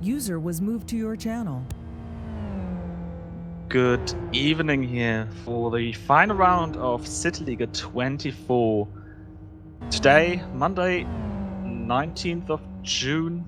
User was moved to your channel. Good evening here for the final round of CityLiga 24. Today, Monday, 19th of June.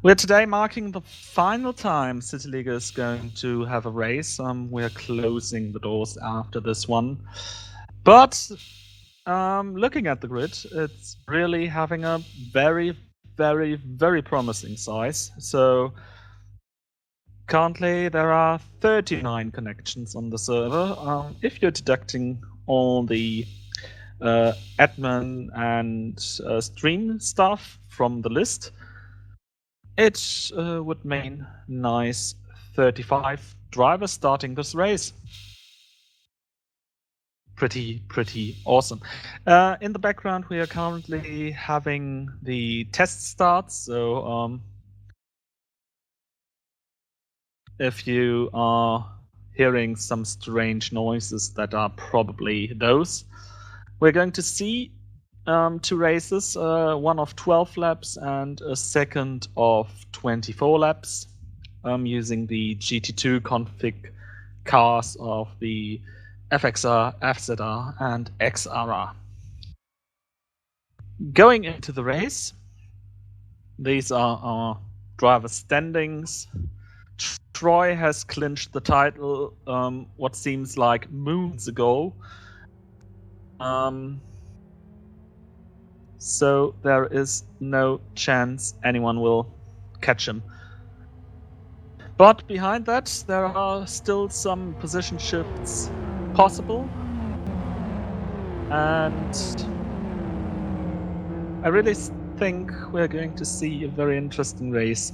We're today marking the final time CityLiga is going to have a race. We're closing the doors after this one. But looking at the grid, it's really having a very, very promising size. So currently there are 39 connections on the server. If you're deducting all the admin and stream stuff from the list, it would mean nice 35 drivers starting this race. Pretty awesome. In the background, we are currently having the test starts. So if you are hearing some strange noises, that are probably those. We're going to see two races, one of 12 laps and a second of 24 laps, using the GT2 config cars of the FXR, FZR, and XRR. Going into the race, these are our driver standings. Troy has clinched the title what seems like moons ago. So there is no chance anyone will catch him. But behind that, there are still some position shifts possible. And I really think we're going to see a very interesting race.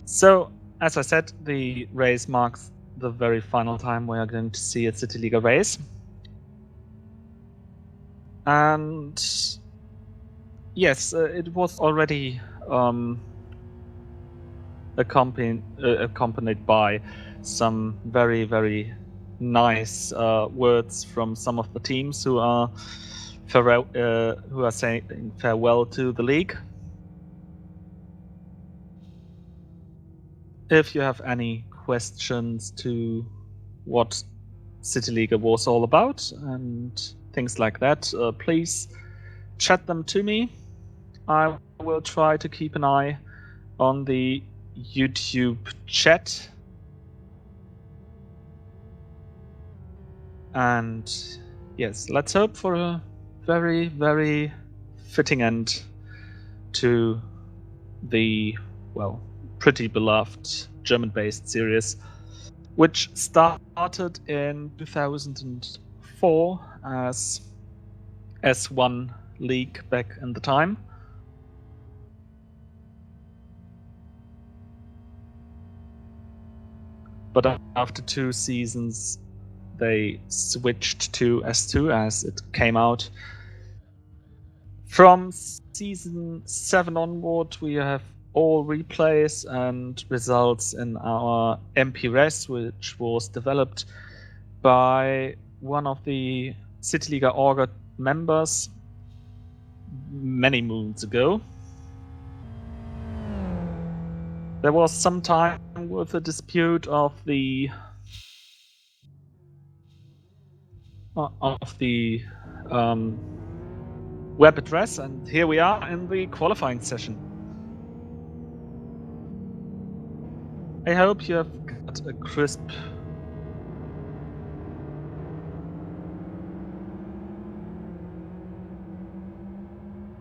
So, as I said, the race marks the very final time we are going to see a CityLiga race. And yes, it was already accompanied by some very nice words from some of the teams who are saying farewell to the league. If you have any questions to what CityLiga was all about and things like that, please chat them to me. I will try to keep an eye on the YouTube chat. And yes, let's hope for a very fitting end to the, well, pretty beloved German-based series, which started in 2004 as S1 League back in the time. But after 2 seasons, they switched to S2 as it came out. From season 7 onward, we have all replays and results in our MP-Res, which was developed by one of the CityLiga Orga members many moons ago. There was some time with a dispute of the web address, and here we are in the qualifying session. I hope you have got a crisp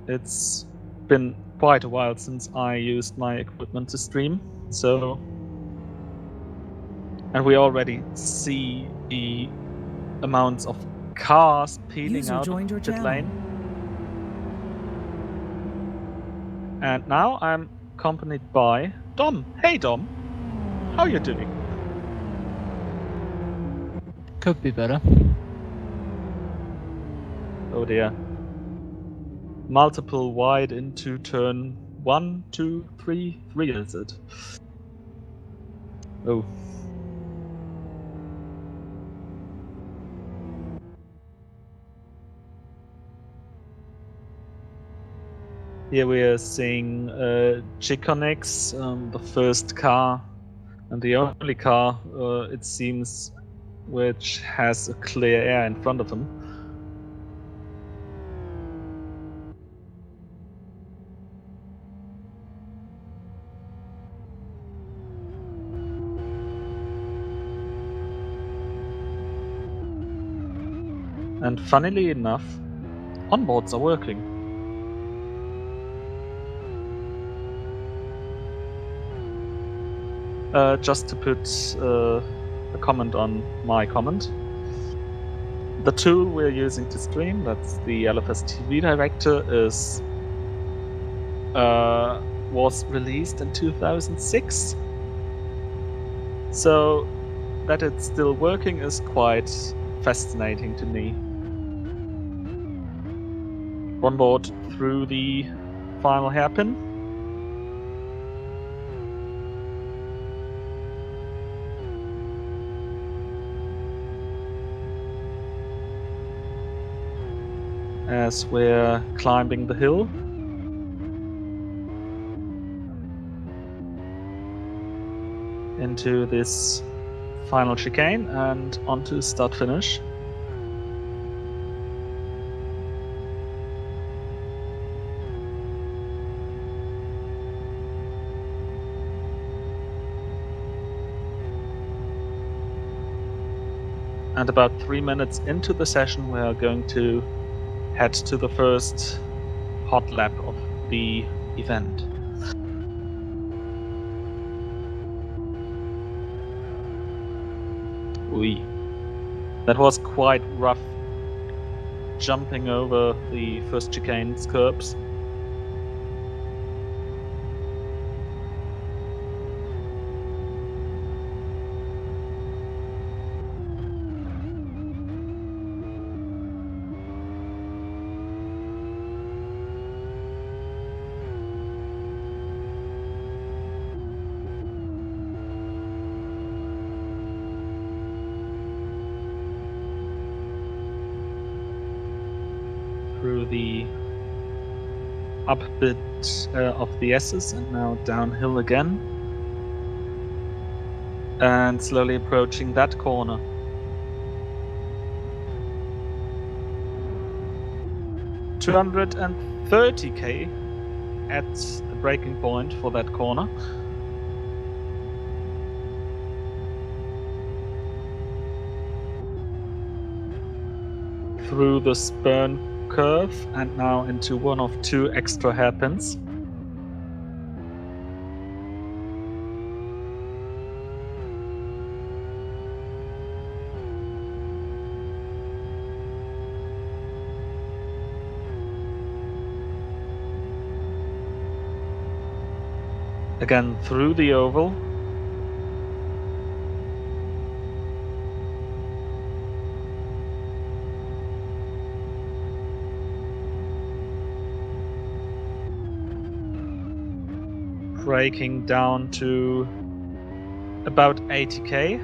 It's been quite a while since I used my equipment to stream, so... And we already see the amounts of cars peeling User out joined your of pit channel. lane. And now I'm accompanied by Dom. Hey Dom, how are you doing? Could be better. Oh dear. Multiple wide into turn 1, 2, 3. 3 is it? Oh. Here we are seeing Chiconix, the first car and the only car, it seems, which has a clear air in front of him. And funnily enough, onboards are working. Just to put a comment on my comment. The tool we're using to stream, that's the LFS TV Director, was released in 2006. So that it's still working is quite fascinating to me. Onboard through the final hairpin. As we're climbing the hill. Into this final chicane and onto start finish. And about 3 minutes into the session, we are going to head to the first hot lap of the event. Ooh. That was quite rough, jumping over the first chicane's curbs. Through the up bit of the S's and now downhill again. And slowly approaching that corner. $230K at the braking point for that corner. Through the Spurn curve and now into one of 2 extra hairpins. Again through the oval. Braking down to about 80K.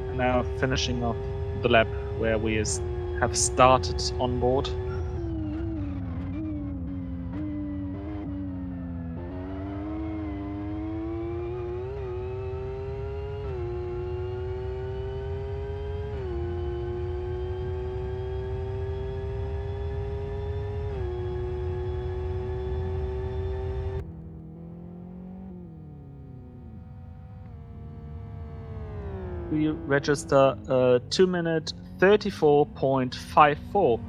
And now finishing off the lap where we have started on board. We register 2 minute 34.54.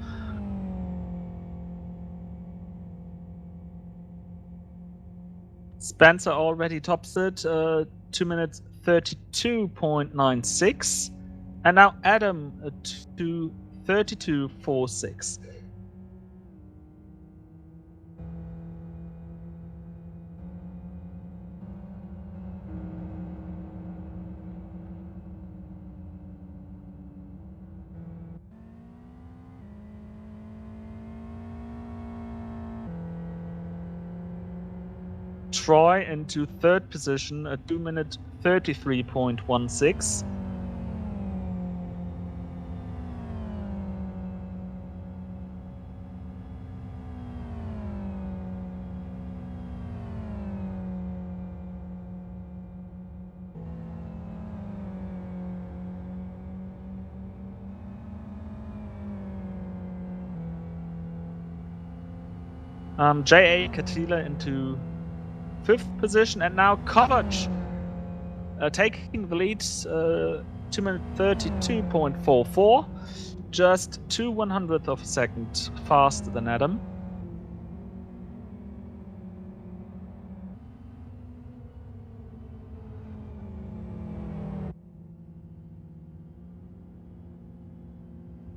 Spencer already tops it, 2 minutes 32.96. And now Adam to 32.46. Troy into third position at 2 minute 33.16. J.A. Katila into fifth position, and now Kovac taking the lead, 2 minute 32.44, just 2/100th of a second faster than Adam.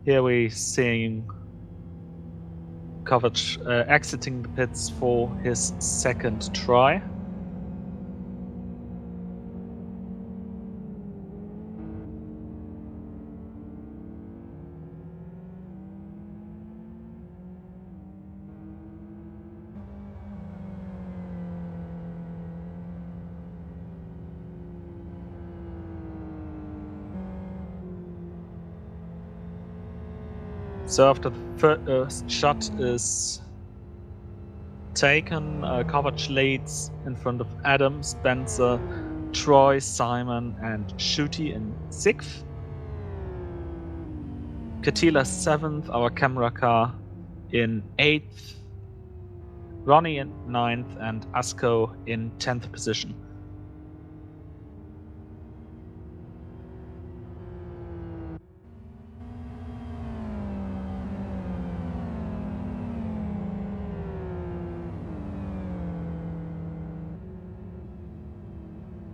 Here we're seeing Kovac exiting the pits for his second try. So after the first shot is taken, Kovac leads in front of Adam, Spencer, Troy, Simon, and Shuti in 6th. Katila 7th, our camera car in 8th. Ronnie in 9th, and Asko in 10th position.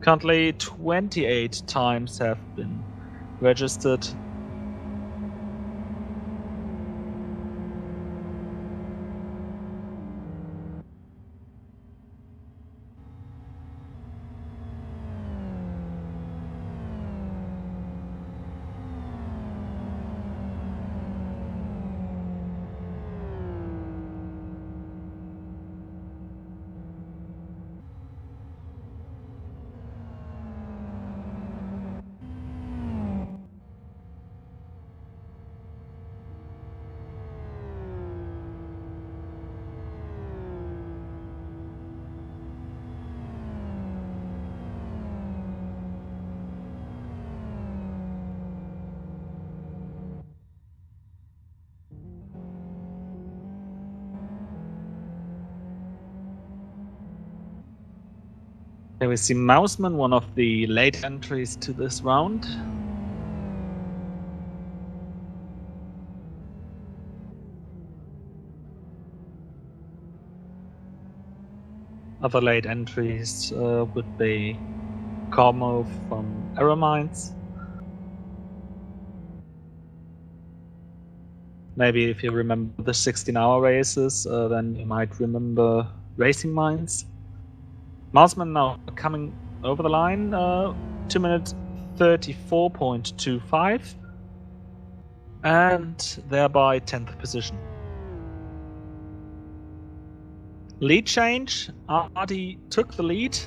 Currently 28 times have been registered. Here we see Mouseman, one of the late entries to this round. Other late entries would be Cormo from Aeromines. Maybe if you remember the 16-hour races, then you might remember Racing Minds. Mouseman now coming over the line, 2 minutes 34.25, and thereby 10th position. Lead change, Artie took the lead.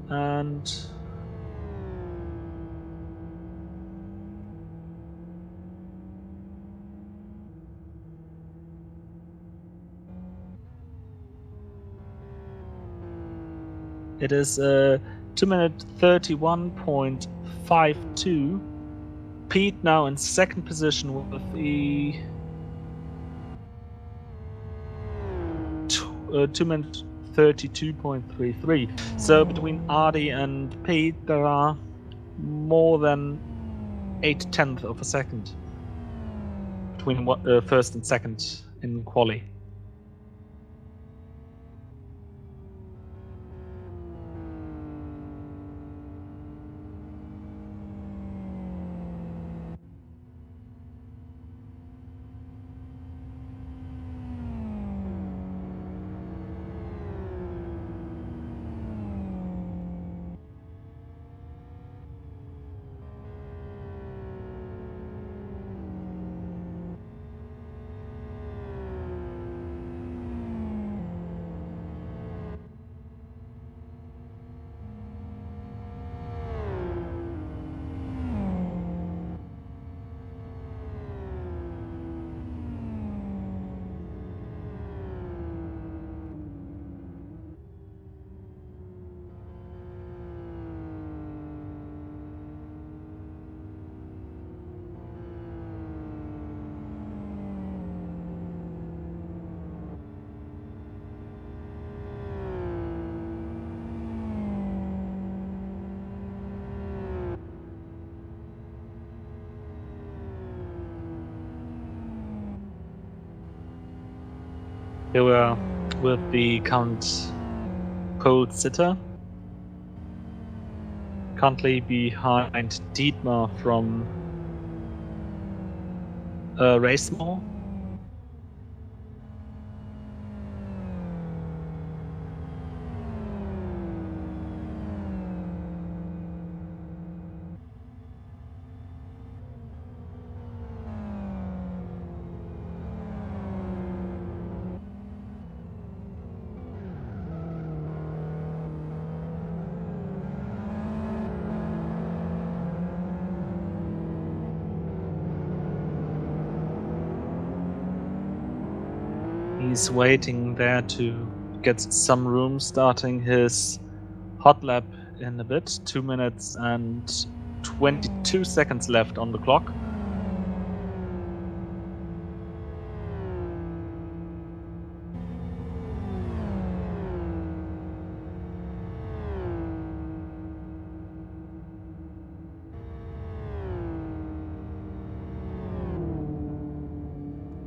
And it is 2 minute 31.52. Pete now in second position with the 2 minute 32.33. So between Artie and Pete there are more than 8/10 of a second between first and second in quali. Here we are with the current pole sitter. Currently behind Dietmar from Racemore. He's waiting there to get some room, starting his hot lap in a bit. 2 minutes and 22 seconds left on the clock.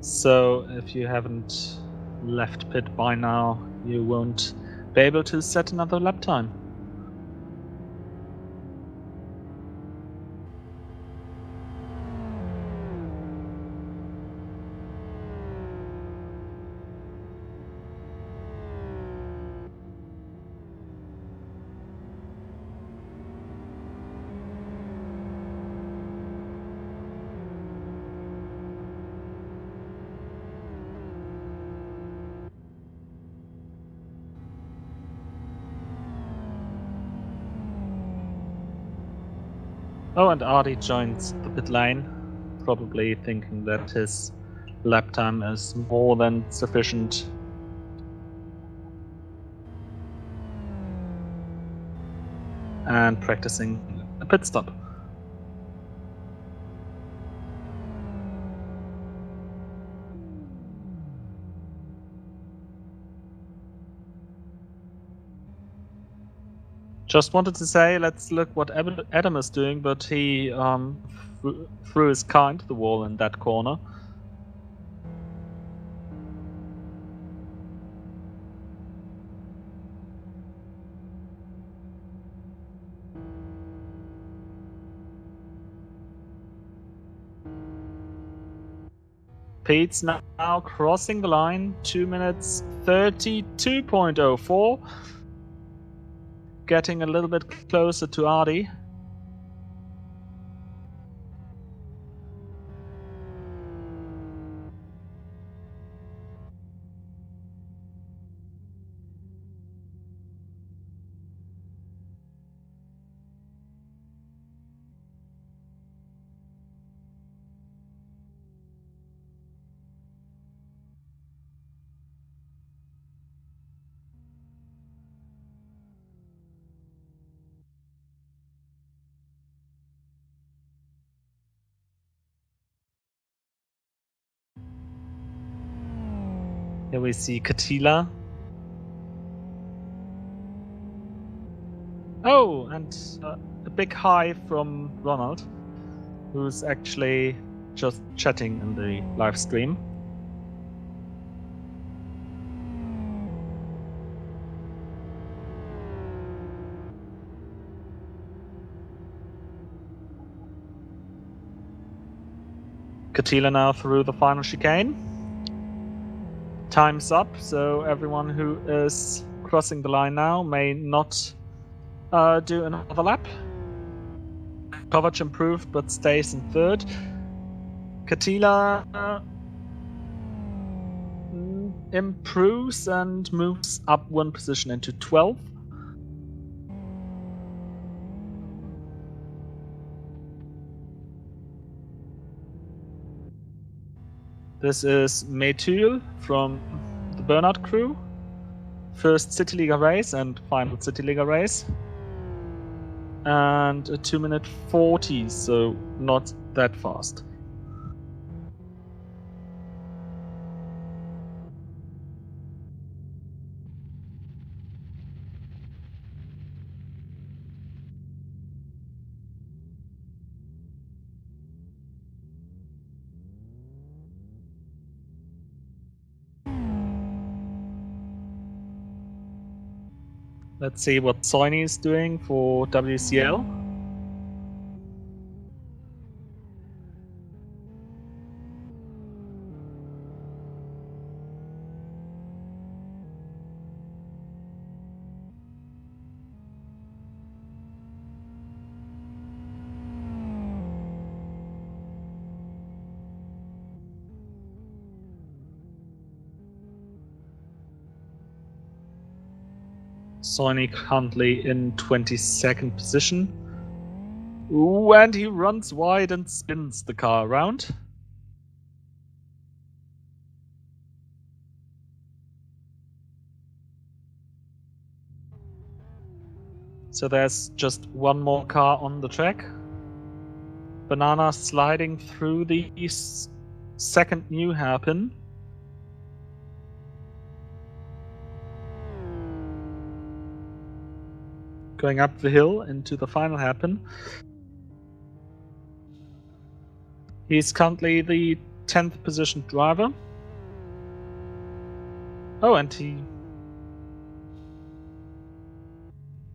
So if you haven't left pit by now, you won't be able to set another lap time. Oh, and Artie joins the pit lane, probably thinking that his lap time is more than sufficient. And practicing a pit stop. Just wanted to say, let's look what Adam is doing, but he threw his car into the wall in that corner. Pete's now crossing the line, 2 minutes 32.04. Getting a little bit closer to Artie. Here we see Katila. Oh, and a big hi from Ronald, who's actually just chatting in the live stream. Katila now through the final chicane. Time's up, so everyone who is crossing the line now may not do another lap. Kovac improved but stays in third. Katila improves and moves up one position into 12th. This is Metul from the Burnout crew. First CityLiga race and final CityLiga race. And a 2 minute 40, so not that fast. Let's see what Sony is doing for WCL. Sony currently in 22nd position. Ooh, and he runs wide and spins the car around. So there's just one more car on the track. Banana sliding through the second new hairpin. Going up the hill into the final hairpin. He's currently the 10th position driver. Oh, and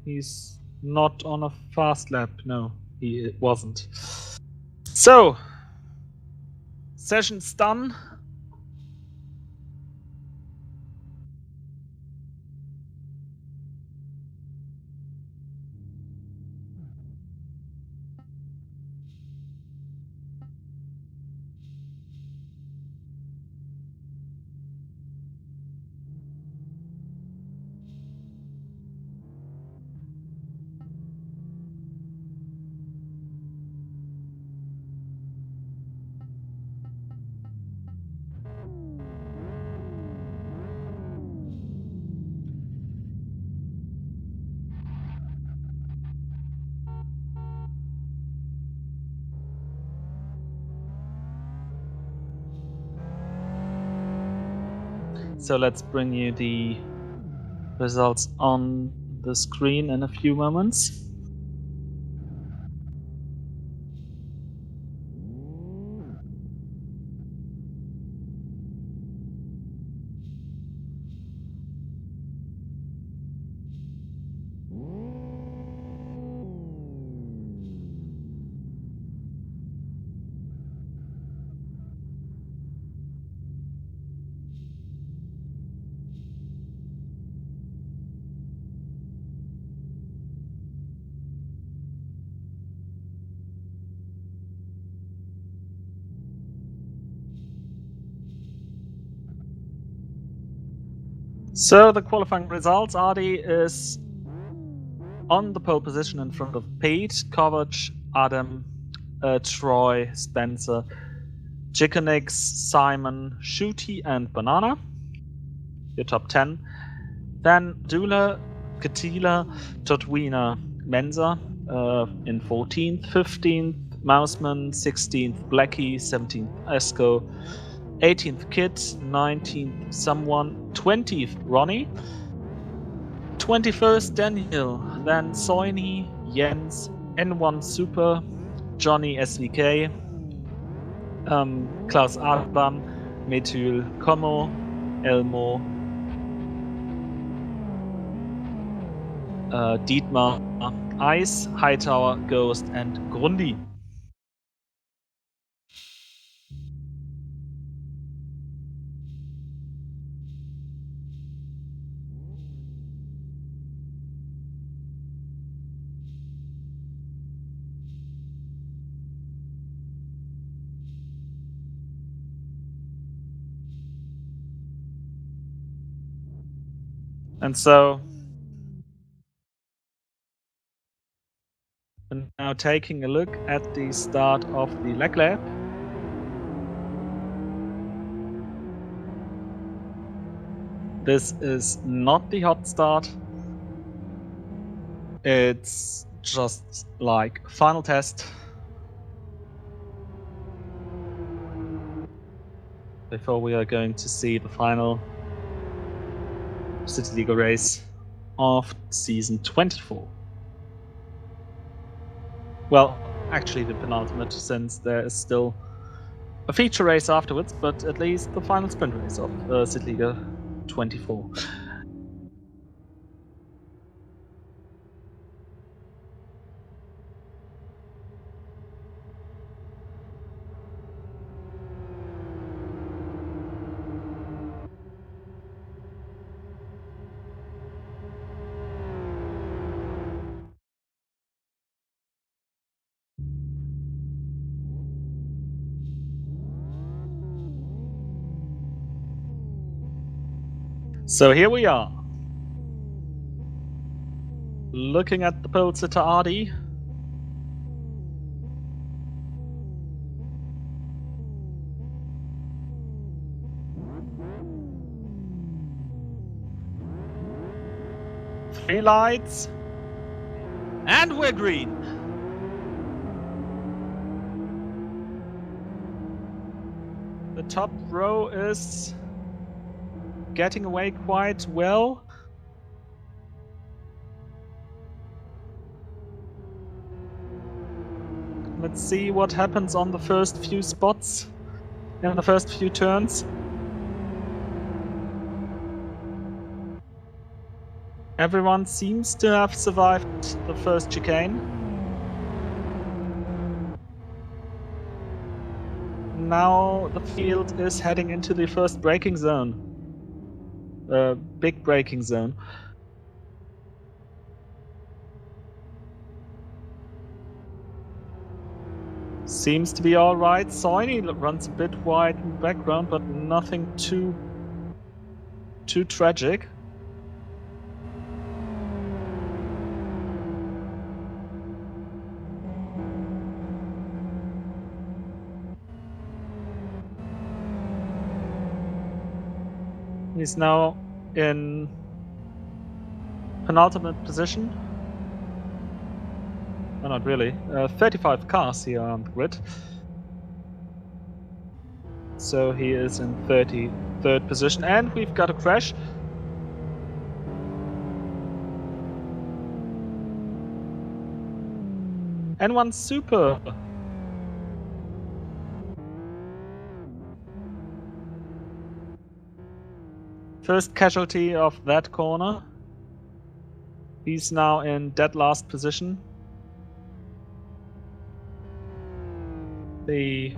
he's not on a fast lap. No, he wasn't. So, session's done. So let's bring you the results on the screen in a few moments. So the qualifying results, Ardi is on the pole position in front of Pete, Kovac, Adam, Troy, Spencer, Chickenix, Simon, Shooty, and Banana. Your top 10. Then Dula, Katila, Totwina, Menza in 14th, 15th, Mouseman, 16th, Blackie, 17th, Esco, 18th, Kid, 19th, Someone, 20th, Ronnie, 21st, Daniel, then Soini, Jens, N1 Super, Johnny SVK, Klaus Alban, Methyl, Como, Elmo, Dietmar, Ice, Hightower, Ghost, and Grundi. And so, and now taking a look at the start of the leg lap. This is not the hot start. It's just like final test. Before we are going to see the final CityLiga race of season 24. Well, actually the penultimate, since there is still a feature race afterwards, but at least the final sprint race of CityLiga 24. So here we are. Looking at the pole sitter Ardi. Three lights. And we're green. The top row is getting away quite well. Let's see what happens on the first few spots in the first few turns. Everyone seems to have survived the first chicane. Now the field is heading into the first braking zone. Big braking zone. Seems to be alright. Soini runs a bit wide in the background, but nothing too tragic. He's now in penultimate position. Oh, not really. 35 cars here on the grid. So he is in 33rd position, and we've got a crash. N1 Super. First casualty of that corner. He's now in dead last position. The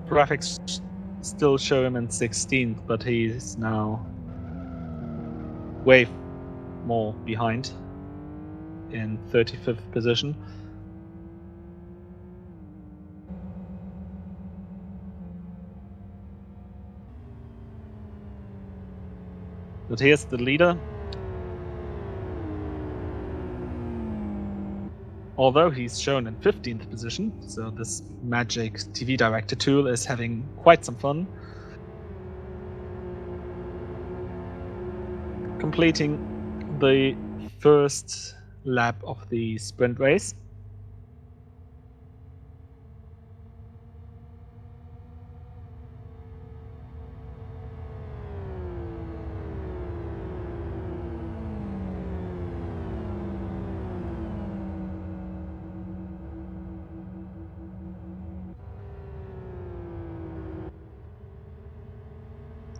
graphics still show him in 16th, but he's now way more behind in 35th position. But here's the leader. Although he's shown in 15th position, so this magic TV director tool is having quite some fun. Completing the first lap of the sprint race.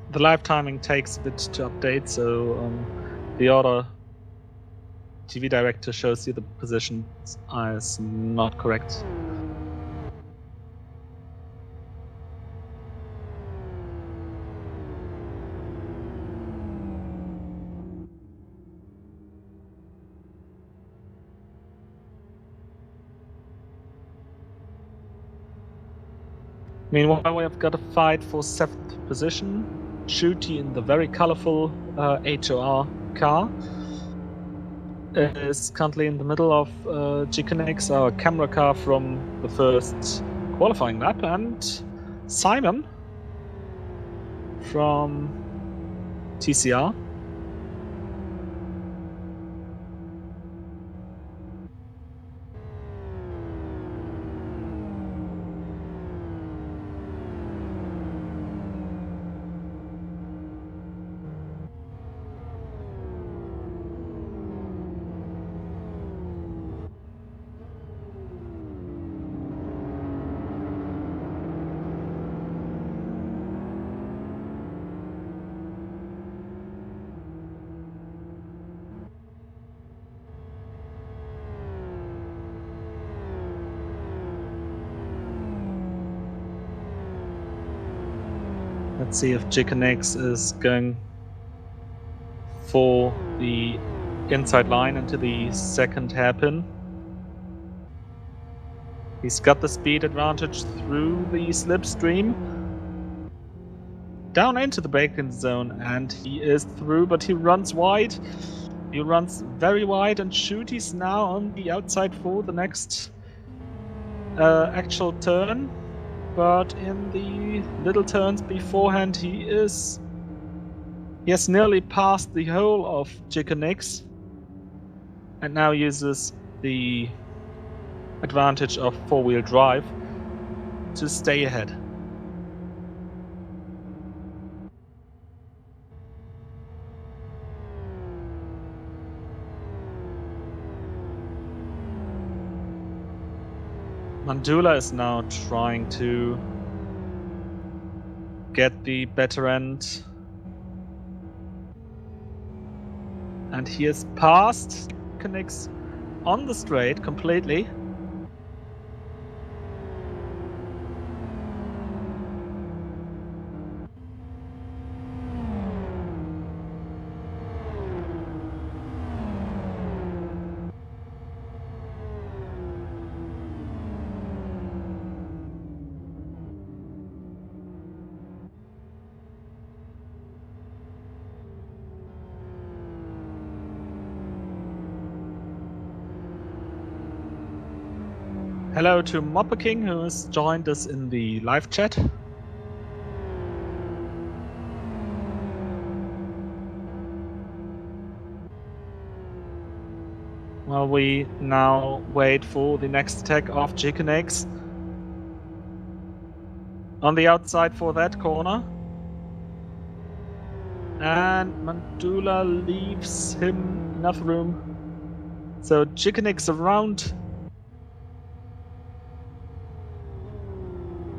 The live timing takes a bit to update, so the other TV director shows you the positions as not correct. Meanwhile, we have got a fight for 7th position. Shooty in the very colorful HOR car is currently in the middle of GT2, our camera car from the first qualifying lap, and Simon from TCR. Let's see if GT2 is going for the inside line into the second hairpin. He's got the speed advantage through the slipstream. down into the braking zone, and he is through, but he runs wide. He runs very wide, and shoot, he's now on the outside for the next actual turn. But in the little turns beforehand, he has nearly passed the whole of GT2, and now uses the advantage of four-wheel drive to stay ahead. Mandula is now trying to get the better end, and he has passed GT2 on the straight completely. Hello to Mopper King, who has joined us in the live chat. Well, we now wait for the next attack of GT2 on the outside for that corner. And Mandula leaves him enough room. So GT2 around.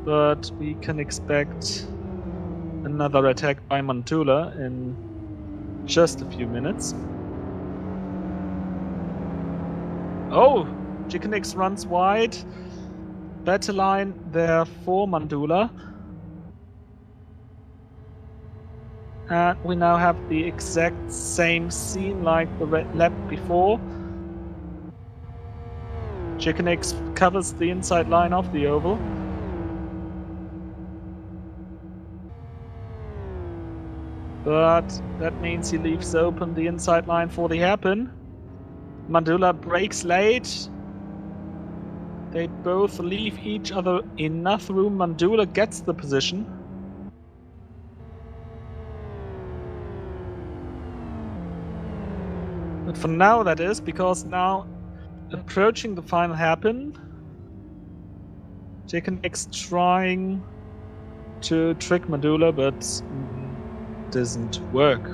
But we can expect another attack by Mandula in just a few minutes. Oh! GT2 runs wide. Better line there for Mandula. And we now have the exact same scene like the red lap before. GT2 covers the inside line of the oval. But that means he leaves open the inside line for the hairpin. Mandula brakes late. They both leave each other enough room. Mandula gets the position. But for now, that is, because now approaching the final hairpin, GT2 trying to trick Mandula, but doesn't work.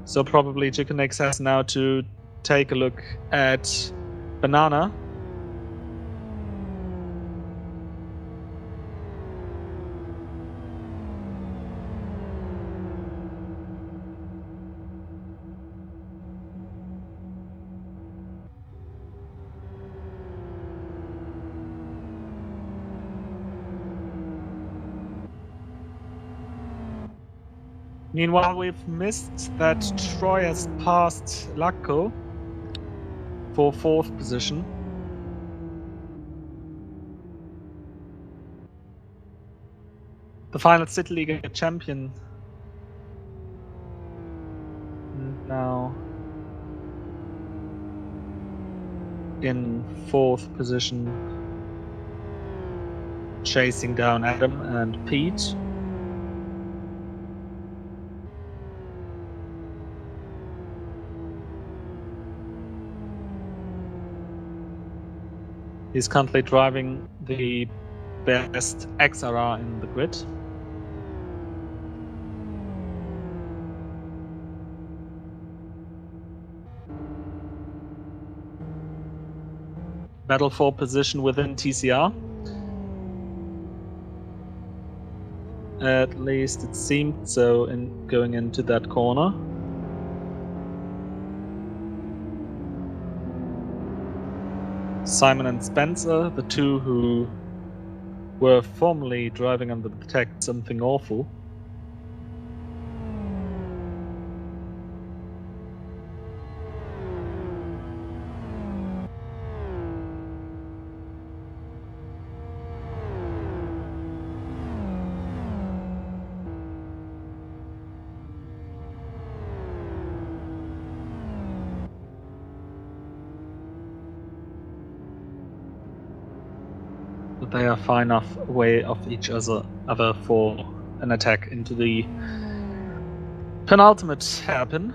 So probably GT2 has now to take a look at Banana. Meanwhile, we've missed that Troy has passed Lacco for 4th position. The final CityLiga champion now in 4th position, chasing down Adam and Pete. He's currently driving the best XRR in the grid. Battle for position within TCR. At least it seemed so in going into that corner. Simon and Spencer, the two who were formerly driving under Detect Something Awful. But they are far enough away of each other for an attack into the penultimate hairpin.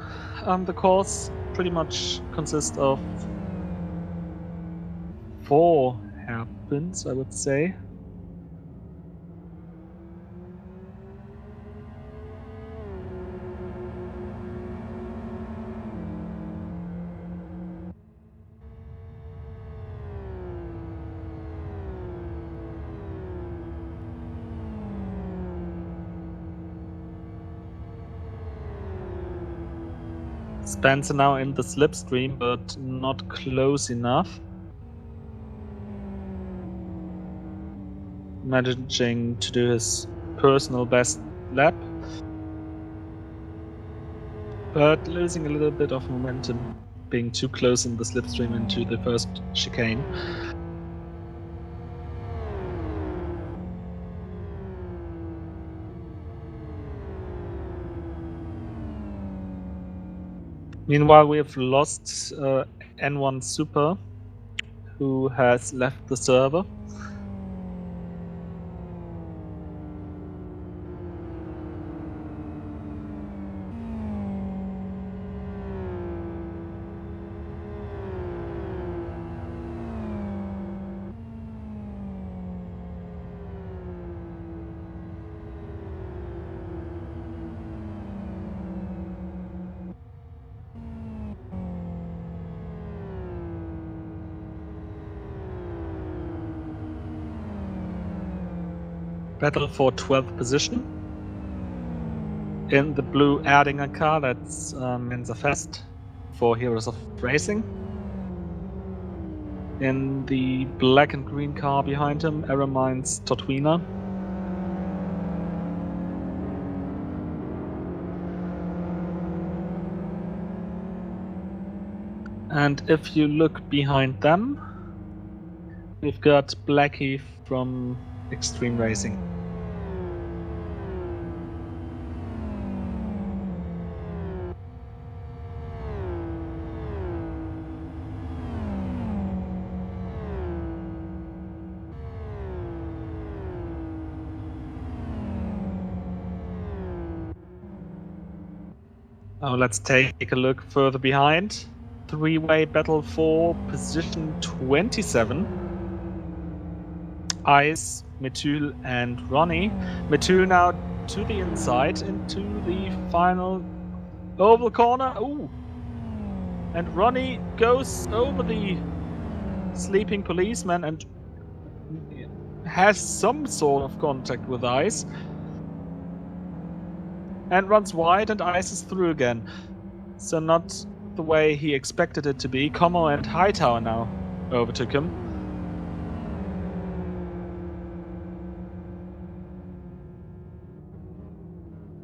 The course pretty much consists of 4 hairpins, I would say. Spencer now in the slipstream, but not close enough. Managing to do his personal best lap, but losing a little bit of momentum, being too close in the slipstream into the first chicane. Meanwhile, we have lost N1 Super, who has left the server. Battle for 12th position. In the blue Erdinger car, that's Mensa Fest for Heroes of Racing. In the black and green car behind him, Aeromine's Totwina. And if you look behind them, we've got Blackie from Extreme Racing. Now let's take a look further behind. Three-way battle for position 27. Ice, Methul, and Ronnie. Methul now to the inside into the final oval corner. Ooh! And Ronnie goes over the sleeping policeman and has some sort of contact with Ice. And runs wide, and Ice is through again. So not the way he expected it to be. Como and Hightower now overtook him.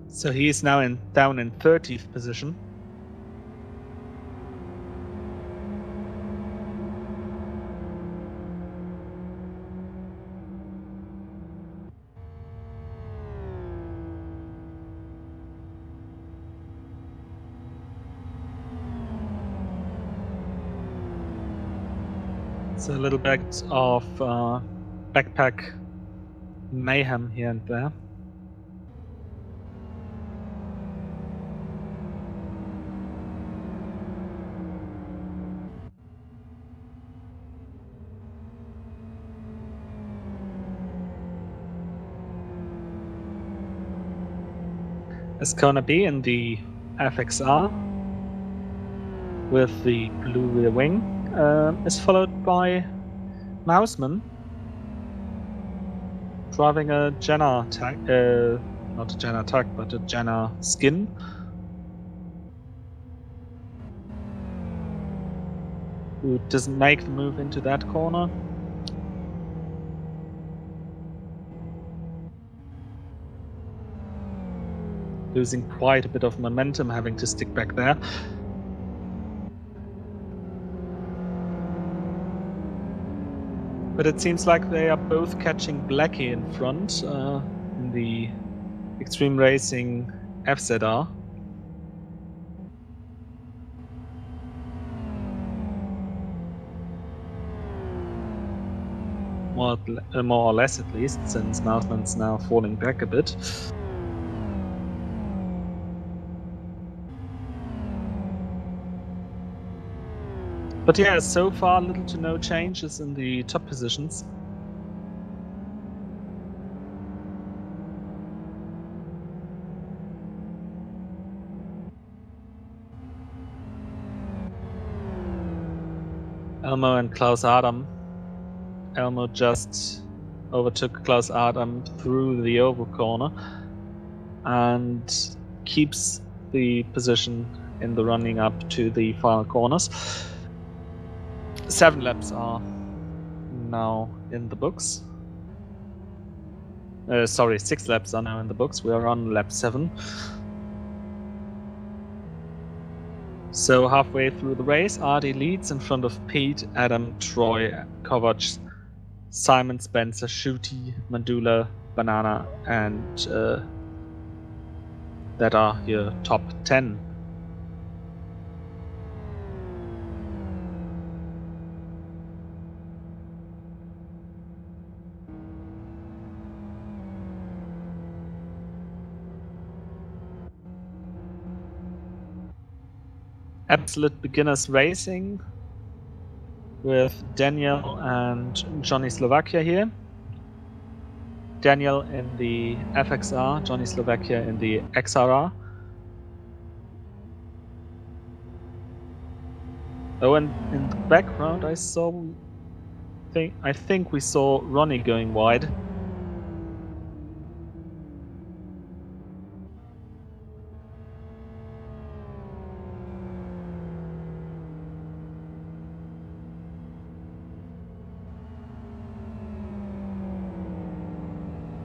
So he is now down in 30th position. So a little bit of backpack mayhem here and there. Ascona B in the FXR with the blue rear wing is followed by Mouseman driving a Jenna tag, not a Jenna tag, but a Jenna skin. Who doesn't make the move into that corner. Losing quite a bit of momentum, having to stick back there. But it seems like they are both catching Blackie in front in the Extreme Racing FZR. more or less at least, since Mouseman's now falling back a bit. But yeah, so far little to no changes in the top positions. Elmo and Klaus Adam. Elmo just overtook Klaus Adam through the oval corner and keeps the position in the running up to the final corners. 7 laps are now in the books. Sorry, 6 laps are now in the books. We are on lap 7. So halfway through the race, Artie leads in front of Pete, Adam, Troy, Kovac, Simon, Spencer, Shooty, Mandula, Banana, and that are your top 10. Absolute Beginners Racing with Daniel and Johnny Slovakia here. Daniel in the FXR, Johnny Slovakia in the XRR. Oh, and in the background I think we saw Ronnie going wide.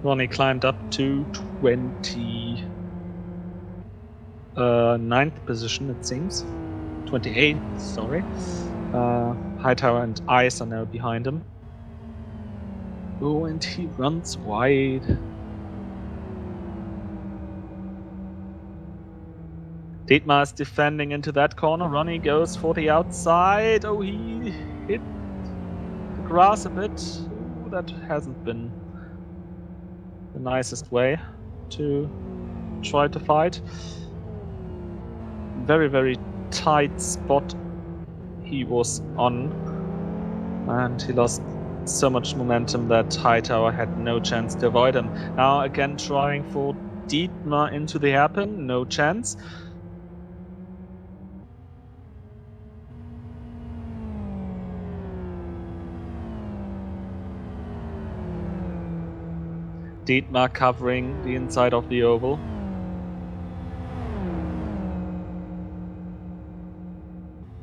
Ronnie climbed up to 29th position, it seems. 28th, sorry. Hightower and Ice are now behind him. Oh, and he runs wide. Dietmar is defending into that corner. Ronnie goes for the outside. Oh, he hit the grass a bit. Oh, that hasn't been the nicest way to try to fight. Very, very tight spot he was on, and he lost so much momentum that Hightower had no chance to avoid him. Now again trying for Dietmar into the hairpin, no chance. Dietmar covering the inside of the oval.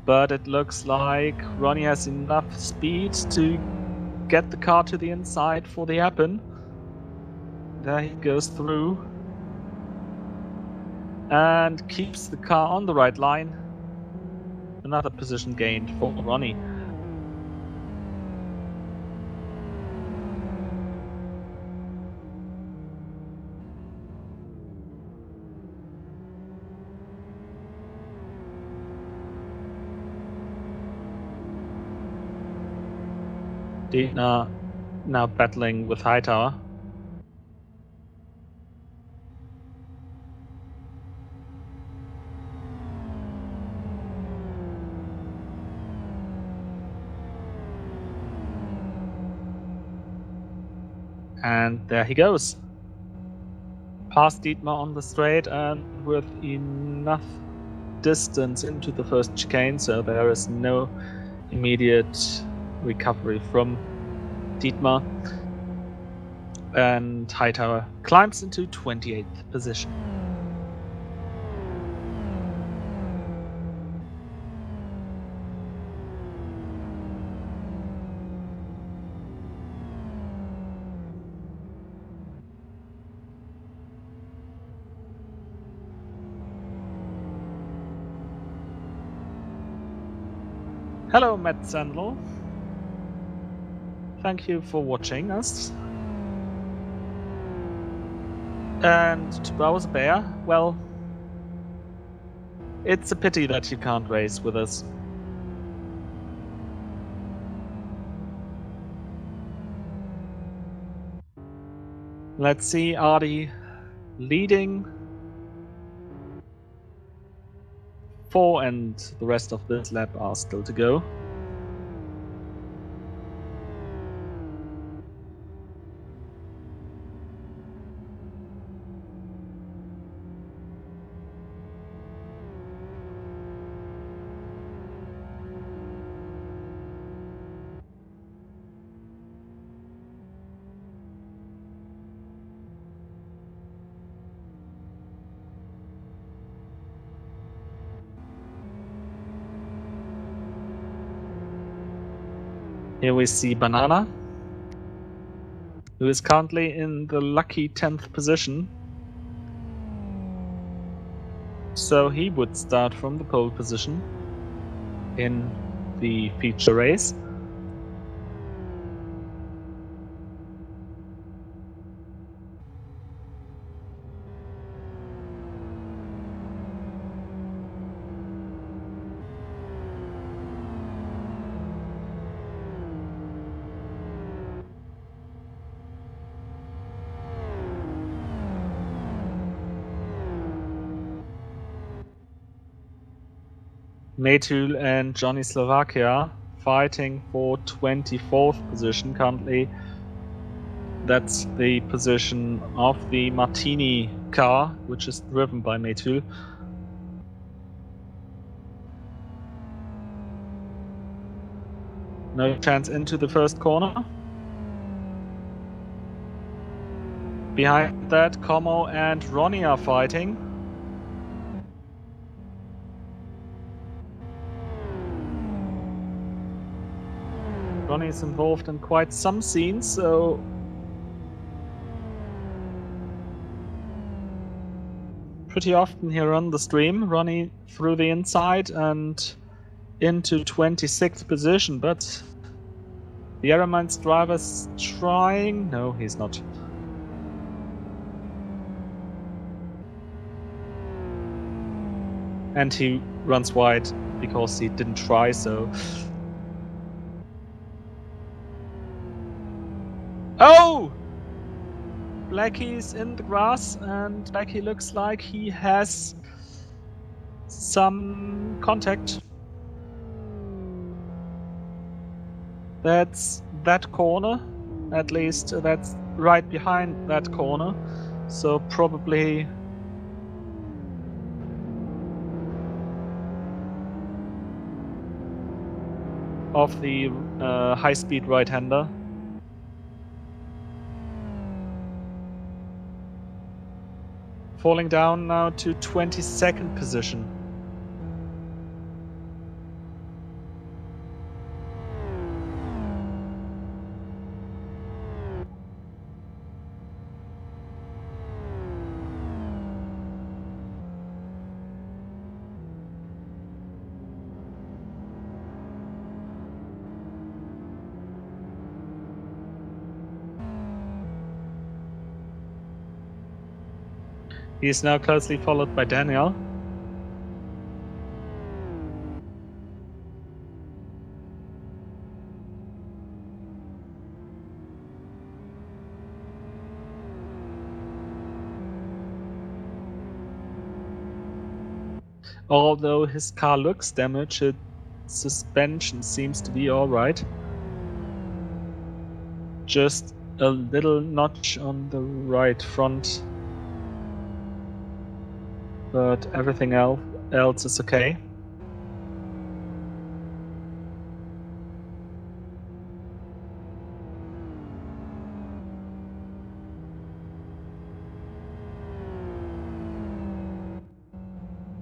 But it looks like Ronnie has enough speed to get the car to the inside for the hairpin. There he goes through and keeps the car on the right line. Another position gained for Ronnie. Dietmar now battling with Hightower. And there he goes. Past Dietmar on the straight and with enough distance into the first chicane, so there is no immediate recovery from Dietmar. And Hightower climbs into 28th position. Hello, Matt Sandel. Thank you for watching us. And to Bowser Bear, well, it's a pity that you can't race with us. Let's see, Artie leading 4, and the rest of this lap are still to go. Here we see Banana, who is currently in the lucky 10th position. So he would start from the pole position in the feature race. Metul and Johnny Slovakia fighting for 24th position currently. That's the position of the Martini car, which is driven by Metul. No chance into the first corner. Behind that, Como and Ronnie are fighting. Ronnie is involved in quite some scenes, so pretty often here on the stream, Ronnie through the inside and into 26th position, but the Aeromines driver's trying. No, he's not. And he runs wide because he didn't try, so. Oh! Blackie's in the grass, and Blackie looks like he has some contact. That's that corner. At least that's right behind that corner. So probably of the high-speed right-hander. Falling down now to 22nd position. He is now closely followed by Daniel. Although his car looks damaged, its suspension seems to be alright. Just a little notch on the right front. But everything else is okay.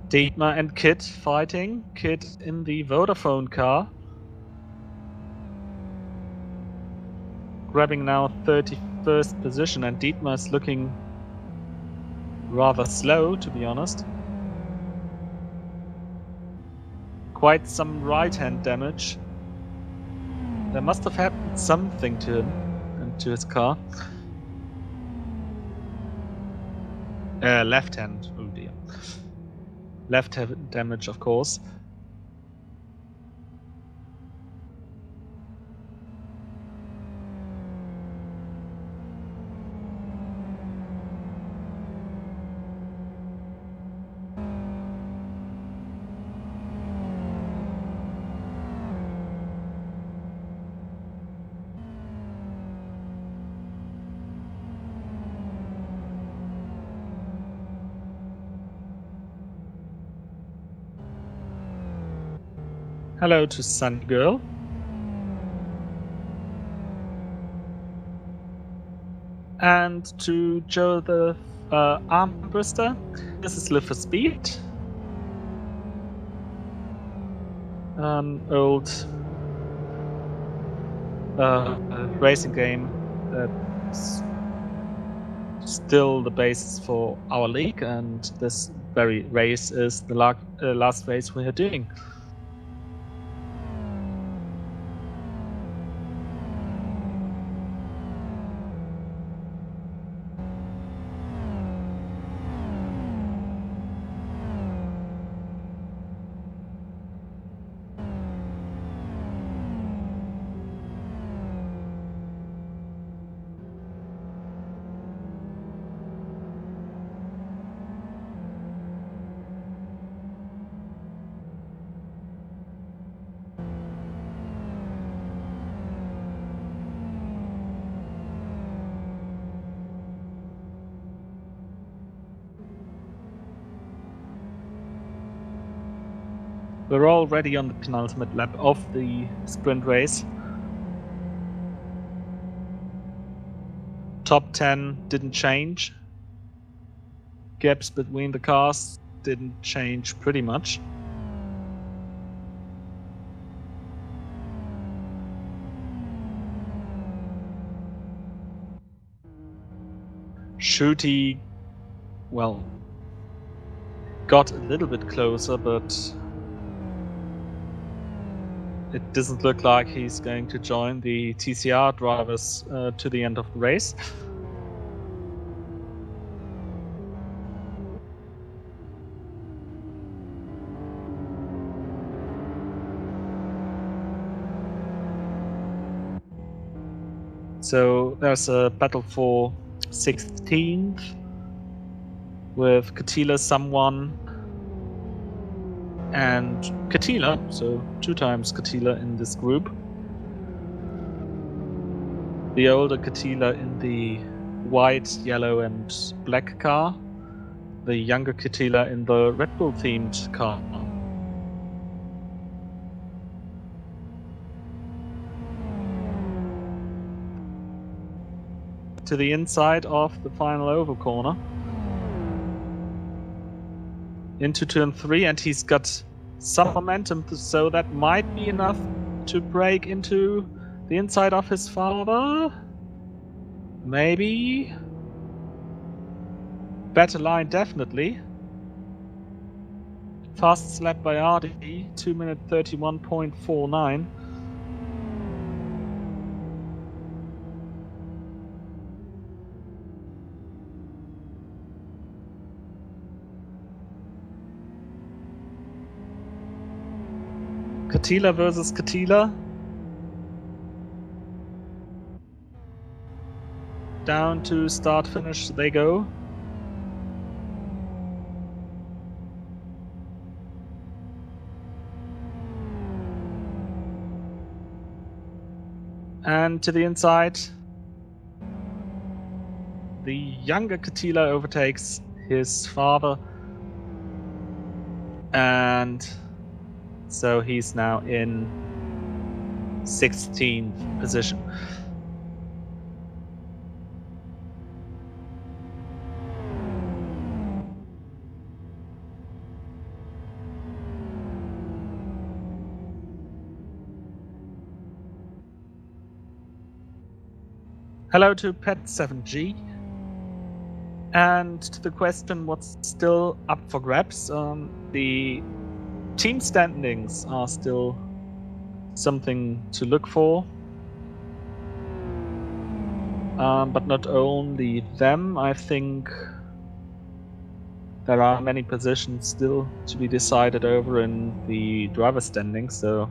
Dietmar and Kit fighting. Kit in the Vodafone car. Grabbing now 31st position, and Dietmar is looking rather slow, to be honest. Quite some right-hand damage. There must have happened something to him and to his car. Left hand, oh dear. Left hand damage, of course. Hello to Sunny Girl. And to Joe the Armbruster. This is Live for Speed. An old racing game that's still the basis for our league, and this very race is the last race we are doing. We're already on the penultimate lap of the sprint race. Top 10 didn't change. Gaps between the cars didn't change pretty much. Shooty, well, got a little bit closer, but it doesn't look like he's going to join the TCR drivers to the end of the race. So there's a battle for 16th with Katila, someone, and Katila, so 2 times Katila in this group. The older Katila in the white, yellow, and black car. The younger Katila in the Red Bull themed car. To the inside of the final oval corner. Into turn 3, and he's got some momentum, so that might be enough to break into the inside of his father. Maybe. Better line, definitely. Fastest lap by Ardi, 2 minute 31.49. Katila versus Katila. Down to start finish they go. And to the inside, the younger Katila overtakes his father. And so he's now in 16th position. Hello to Pet7G. And to the question what's still up for grabs, the team standings are still something to look for. But not only them, I think there are many positions still to be decided over in the driver standings, so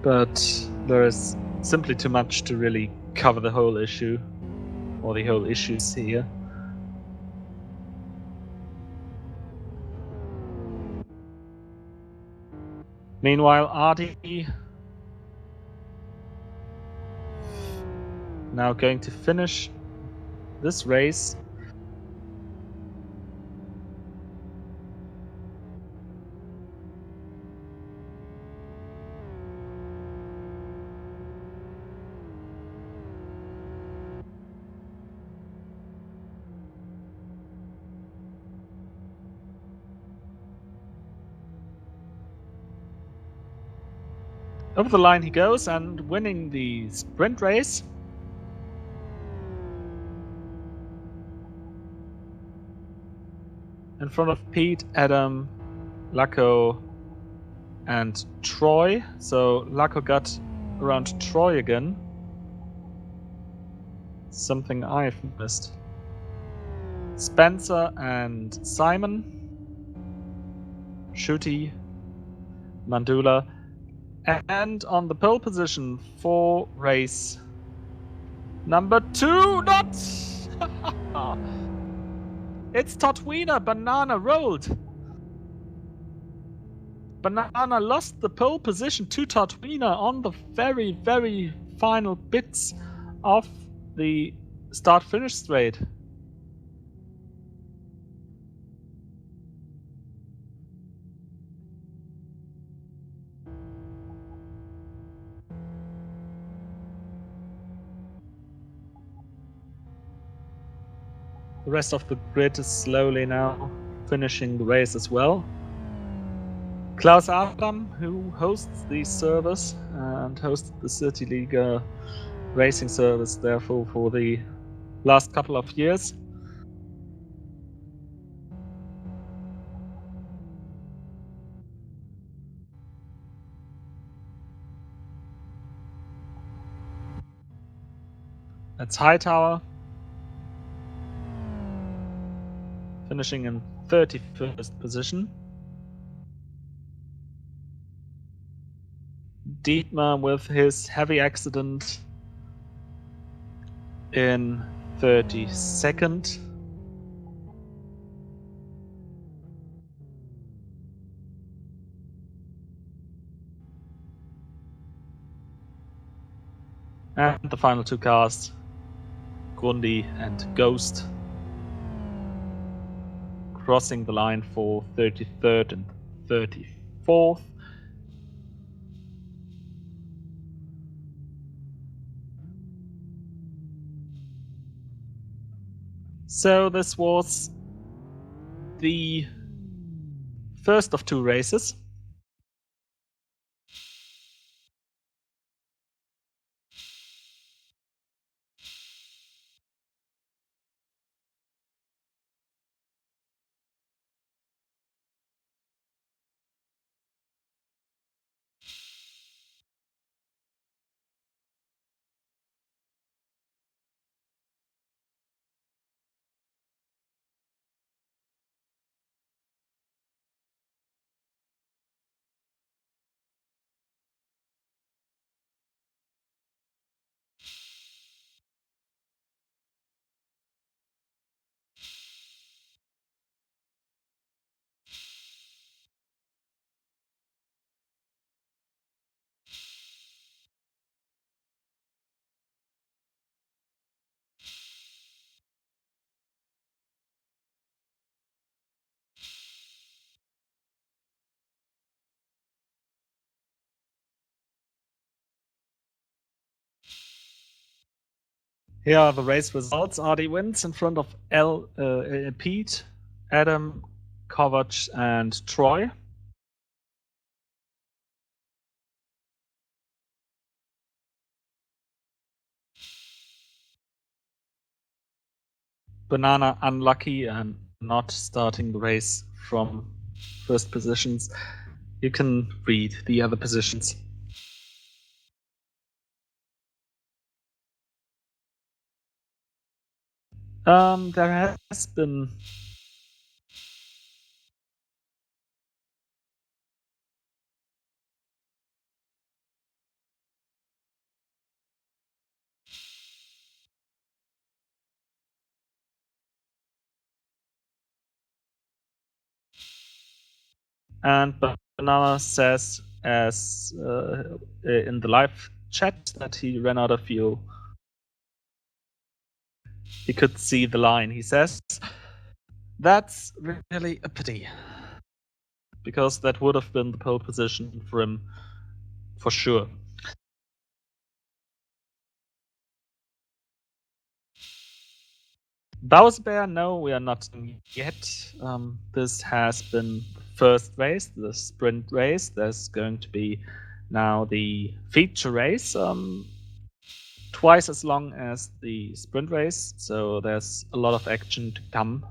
but there is simply too much to really cover the whole issue, or the whole issues here. Meanwhile, Ardi now going to finish this race Over the line he goes and winning the sprint race. In front of Pete, Adam, Laco, and Troy. So Laco got around Troy again. Something I've missed. Spencer and Simon. Shooty, Mandula. And on the pole position for race number 2, not! It's Totwina. Banana rolled. Banana lost the pole position to Totwina on the very, very final bits of the start-finish straight. The rest of the grid is slowly now finishing the race as well. Klaus Adam, who hosts the service and hosts the CityLiga racing service, therefore, for the last couple of years. That's Hightower, finishing in 31st position. Dietmar with his heavy accident in 32nd. And the final two cars, Grundy and Ghost, crossing the line for 33rd and 34th. So this was the first of two races. Here are the race results. Artie wins in front of Pete, Adam, Kovac, and Troy. Banana unlucky and not starting the race from first positions. You can read the other positions. There has been and Banana says as in the live chat that he ran out of fuel. He could see the line. He says that's really a pity, because that would have been the pole position for him for sure. Bowser Bear, no, we are not yet. This has been the first race, the sprint race. There's going to be Now the feature race, twice as long as the sprint race, so there's a lot of action to come.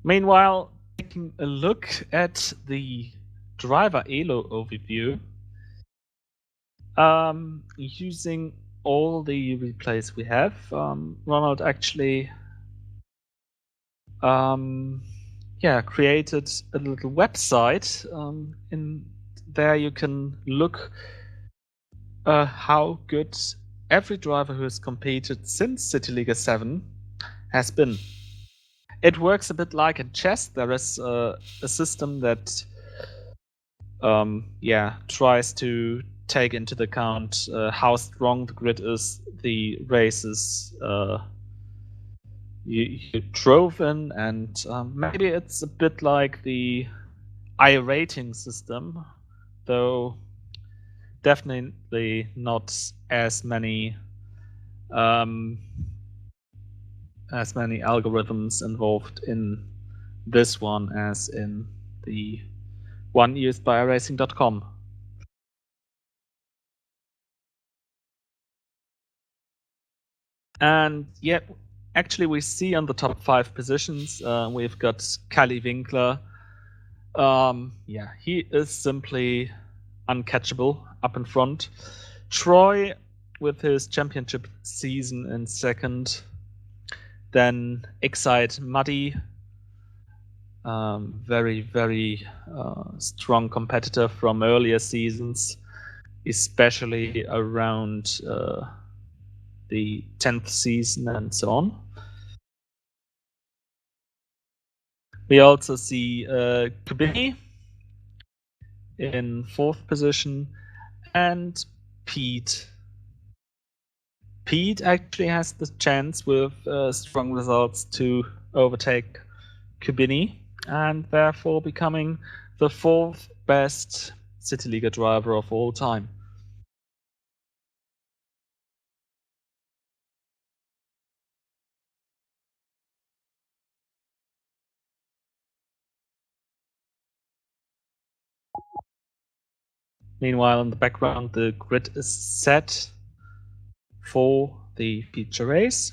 Meanwhile, taking a look at the driver elo overview, using all the replays we have, Ronald actually created a little website. In there you can look how good every driver who has competed since CityLiga 7 has been. It works a bit like in chess. There is a system that tries to take into account how strong the grid is, the races you drove in, and maybe it's a bit like the I-rating system, though definitely not as many algorithms involved in this one as in the one used by iRacing.com. And yeah, actually we see on the top 5 positions, we've got Kali Winkler. He is simply uncatchable up in front. Troy with his championship season in second. Then Excite Muddy, very, very strong competitor from earlier seasons, especially around the 10th season and so on. We also see Kubini in 4th position and Pete. Pete actually has the chance with strong results to overtake Kubini and therefore becoming the 4th best CityLiga driver of all time. Meanwhile, in the background, the grid is set for the feature race.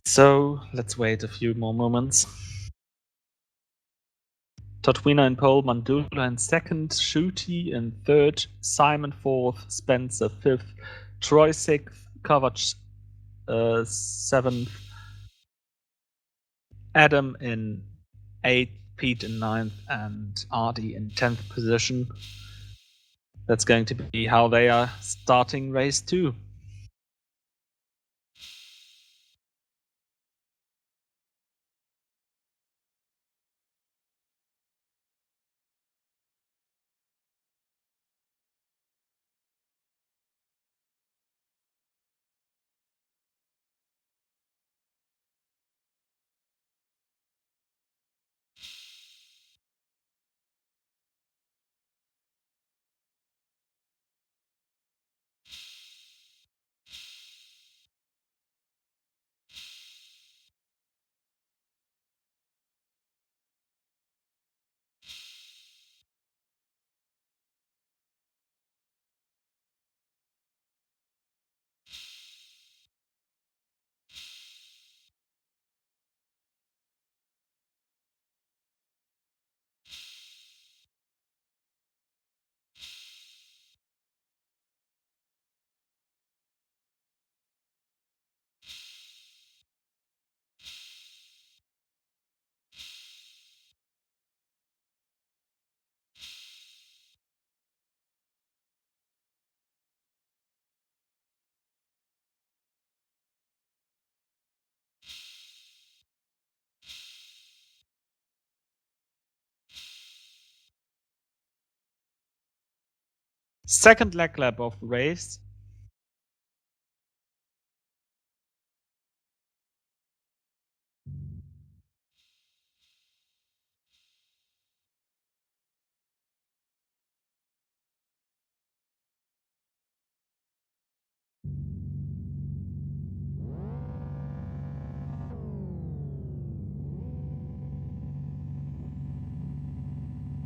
So let's wait a few more moments. Totwina in pole, Mandula in second, Shuti in third, Simon fourth, Spencer fifth, Troy sixth, Kovac seventh, Adam in eighth, Pete in ninth, and Artie in 10th position. That's going to be how they are starting race 2. Second leg lap of the race.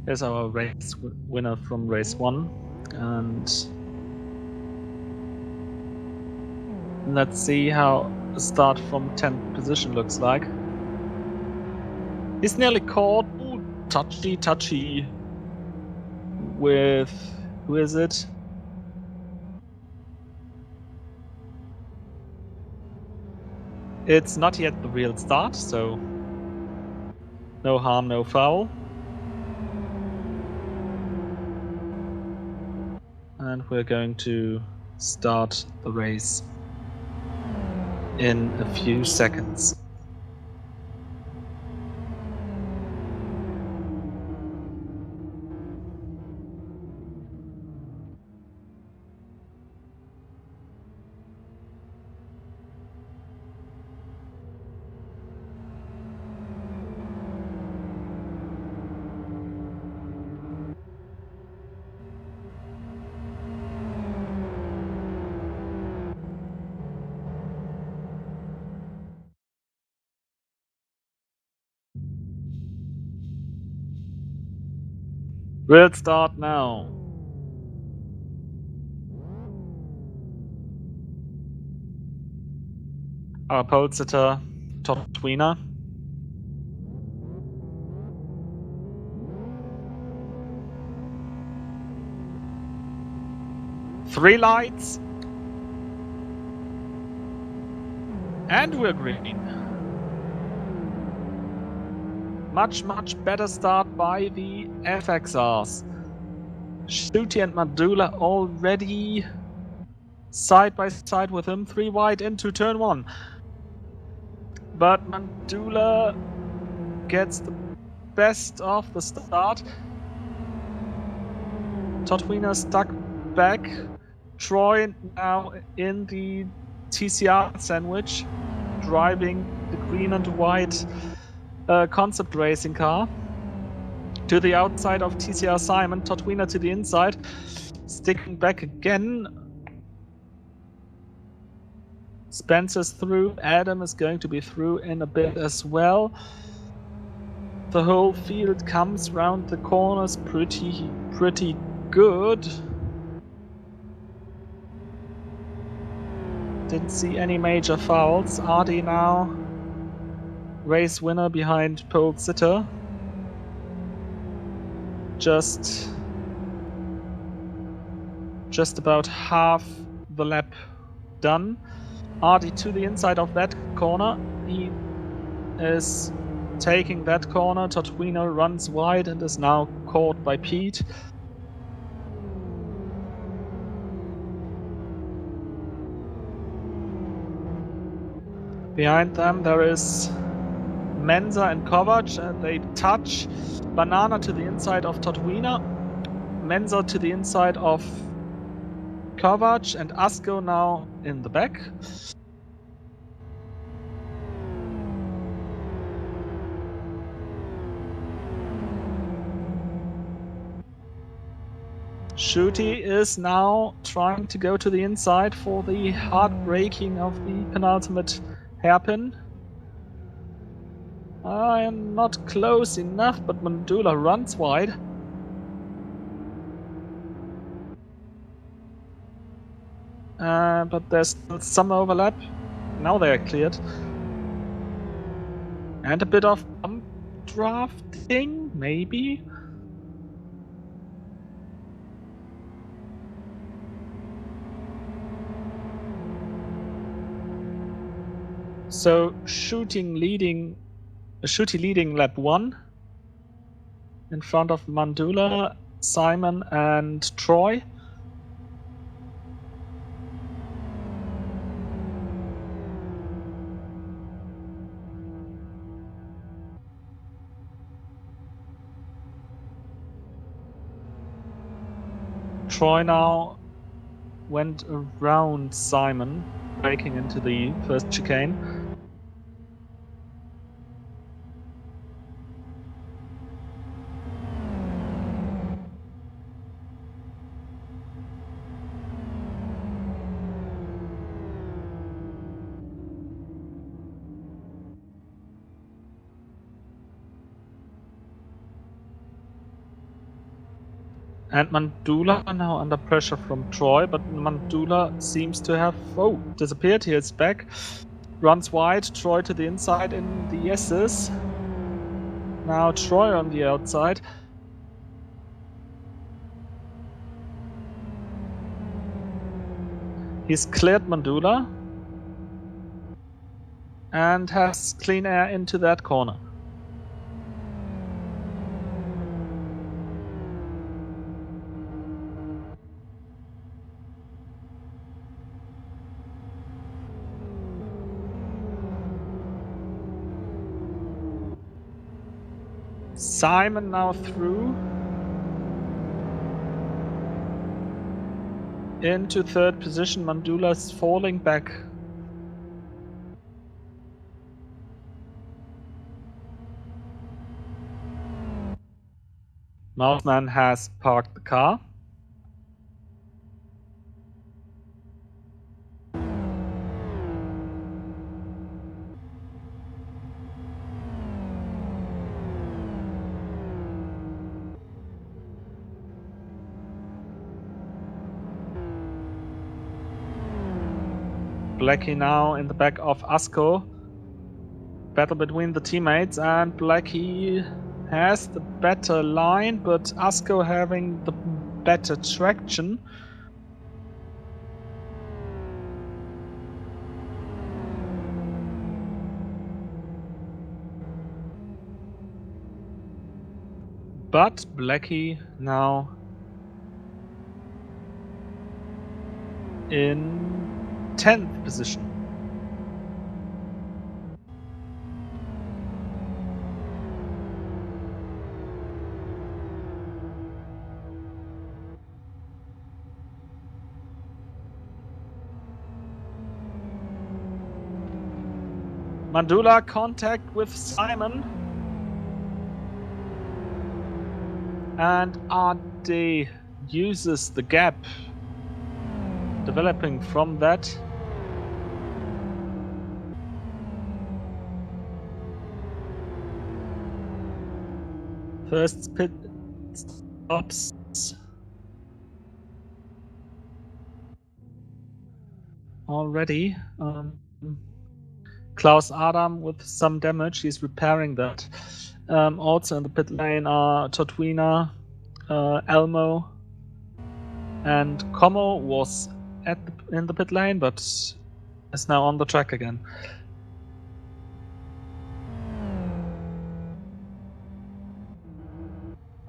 Here's our race winner from race 1, and let's see how the start from 10th position looks like. He's nearly caught. Ooh, touchy with, who is it? It's not yet the real start, so no harm, no foul. And we're going to start the race in a few seconds. We'll start now. Our pole sitter, Totwina. Three lights. And we're green. Much better start by the FXRs. Shooty and Mandula already side by side with him. 3 wide into turn 1. But Mandula gets the best of the start. Totwina stuck back. Troy now in the TCR sandwich, driving the green and white concept racing car. To the outside of TCR Simon, Totwina to the inside, sticking back again. Spencer's through, Adam is going to be through in a bit as well. The whole field comes round the corners pretty good. Didn't see any major fouls. Artie now race winner behind pole sitter. Just about half the lap done. Artie to the inside of that corner. He is taking that corner. Totwina runs wide and is now caught by Pete. Behind them there is Menza and Kovac. They touch. Banana to the inside of Totwina. Menza to the inside of Kovac, and Asko now in the back. Shooty is now trying to go to the inside for the hard braking of the penultimate hairpin. I am not close enough, but Mandula runs wide. But there's still some overlap. Now they are cleared. And a bit of bump drafting, maybe? So Shooty leading lap 1 in front of Mandula, Simon and Troy. Troy now went around Simon, breaking into the first chicane. And Mandula now under pressure from Troy, but Mandula seems to have disappeared. Here it's back. Runs wide, Troy to the inside in the S's. Now Troy on the outside. He's cleared Mandula and has clean air into that corner. Simon now through into third position. Mandula's falling back. Mouseman has parked the car. Blackie now in the back of Asko. Battle between the teammates, and Blackie has the better line, but Asko having the better traction. But Blackie now in 10th position. Mandula contact with Simon. And RD uses the gap developing from that. First pit stops. Already. Klaus Adam with some damage. He's repairing that. Also in the pit lane are Totwina, Elmo, and Como was in the pit lane, but is now on the track again.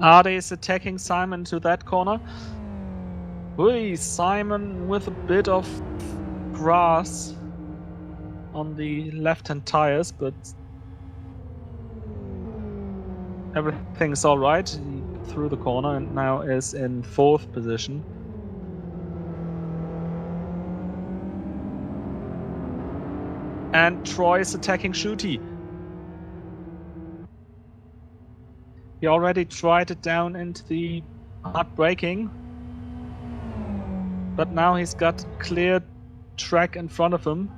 Ade is attacking Simon to that corner. Ui, Simon with a bit of grass on the left-hand tires, but everything's alright. He through the corner and now is in 4th position. And Troy is attacking Shooty. He already tried it down into the hard braking, but now he's got clear track in front of him.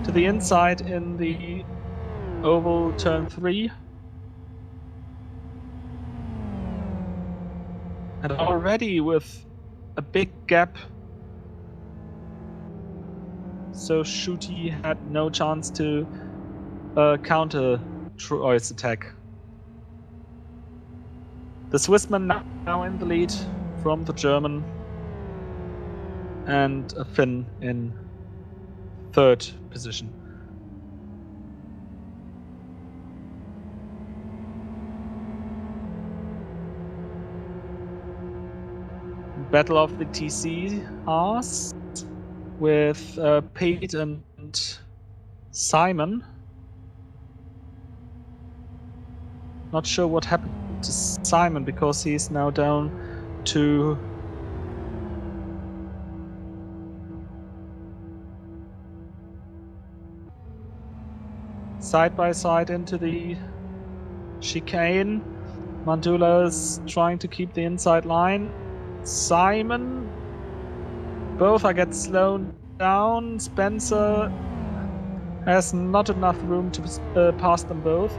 To the inside in the oval turn 3. And already with a big gap. So Shooty had no chance to counter Troy's attack. The Swissman now in the lead from the German, and a Finn in 3rd position. Battle of the TCRs with Pete and Simon. Not sure what happened to Simon because he's now down GT2. Side by side into the chicane. Mandula is trying to keep the inside line. Simon. Both are get slowed down. Spencer has not enough room to pass them both.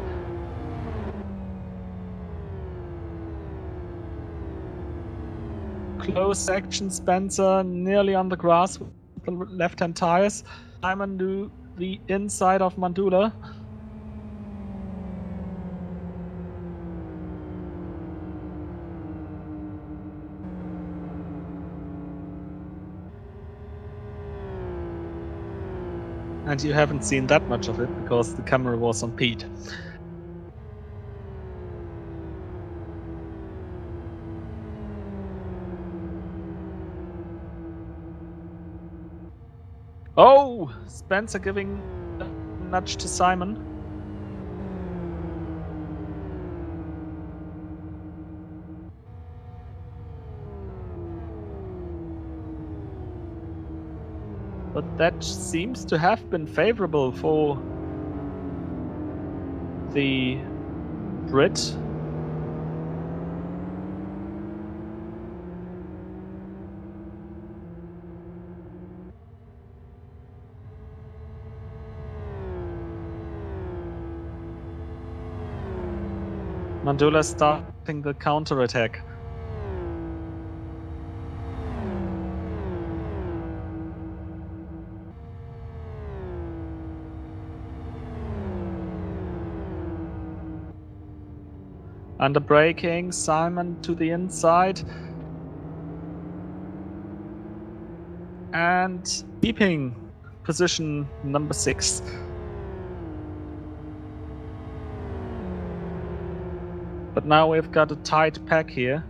Close section. Spencer nearly on the grass with the left-hand tires. Simon to the inside of Mandula. And you haven't seen that much of it because the camera was on Pete. Oh! Spencer giving a nudge to Simon. But that seems to have been favorable for the Brit. Mandula starting the counter-attack. Under braking, Simon to the inside. And keeping position number 6. But now we've got a tight pack here.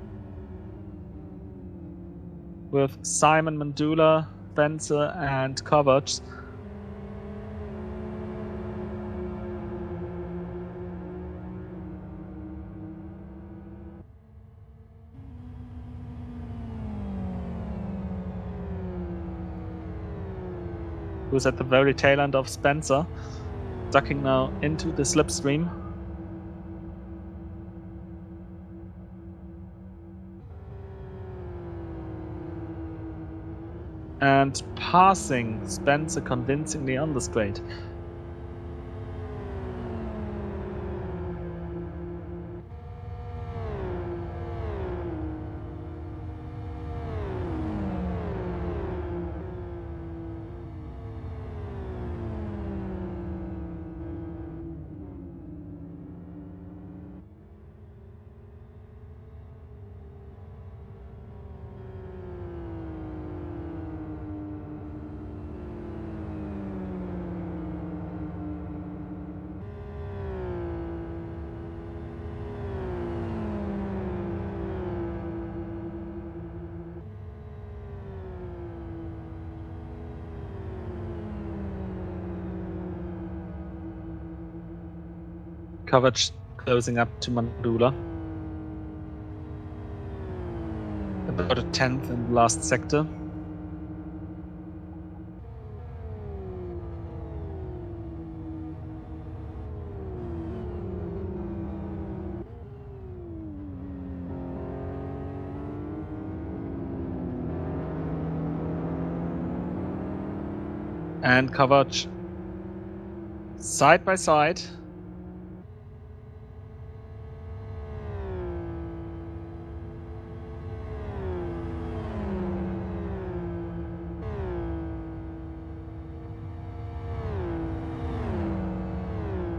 With Simon, Mandula, Spencer and Kovacs. Who's at the very tail end of Spencer, ducking now into the slipstream. And passing Spencer convincingly on the straight. Kovacs closing up to Mandula. About a 10th in the last sector. And Kovacs side by side.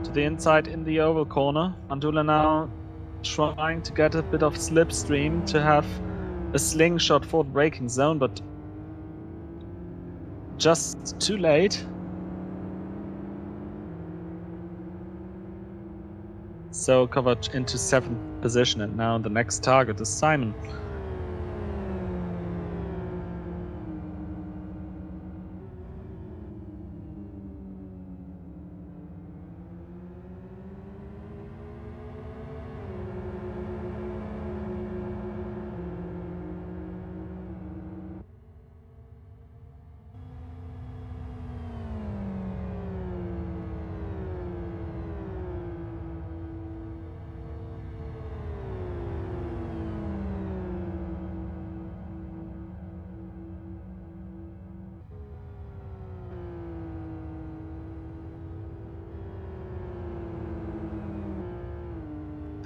To the inside in the oval corner. Mandula now trying to get a bit of slipstream to have a slingshot for the braking zone, but just too late. So Kovacs into 7th position, and now the next target is Simon.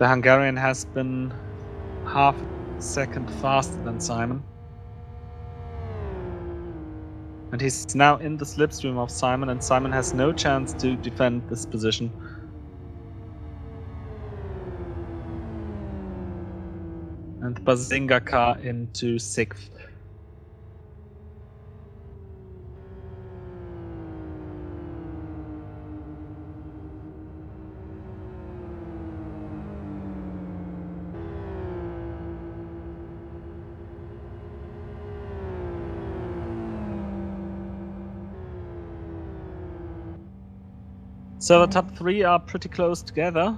The Hungarian has been half a second faster than Simon. And he's now in the slipstream of Simon, and Simon has no chance to defend this position. And Bazinga car into 6th. So the top 3 are pretty close together.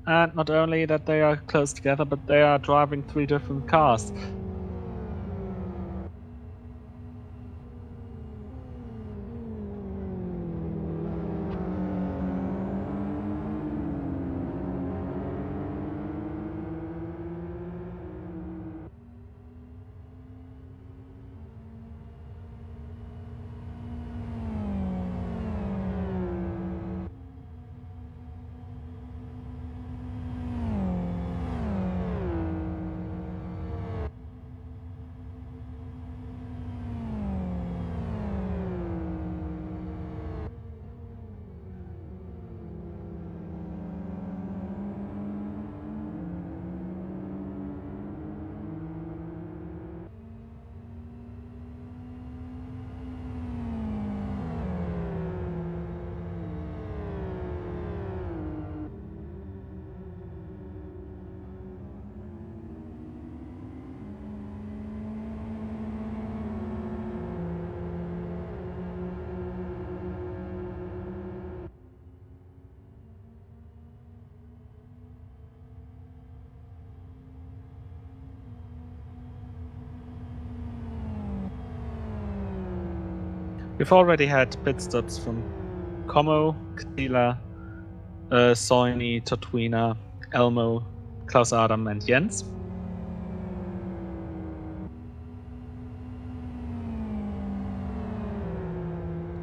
And not only that they are close together, but they are driving 3 different cars. We've already had pit stops from Como, Katila, Soini, Totwina, Elmo, Klaus Adam, and Jens.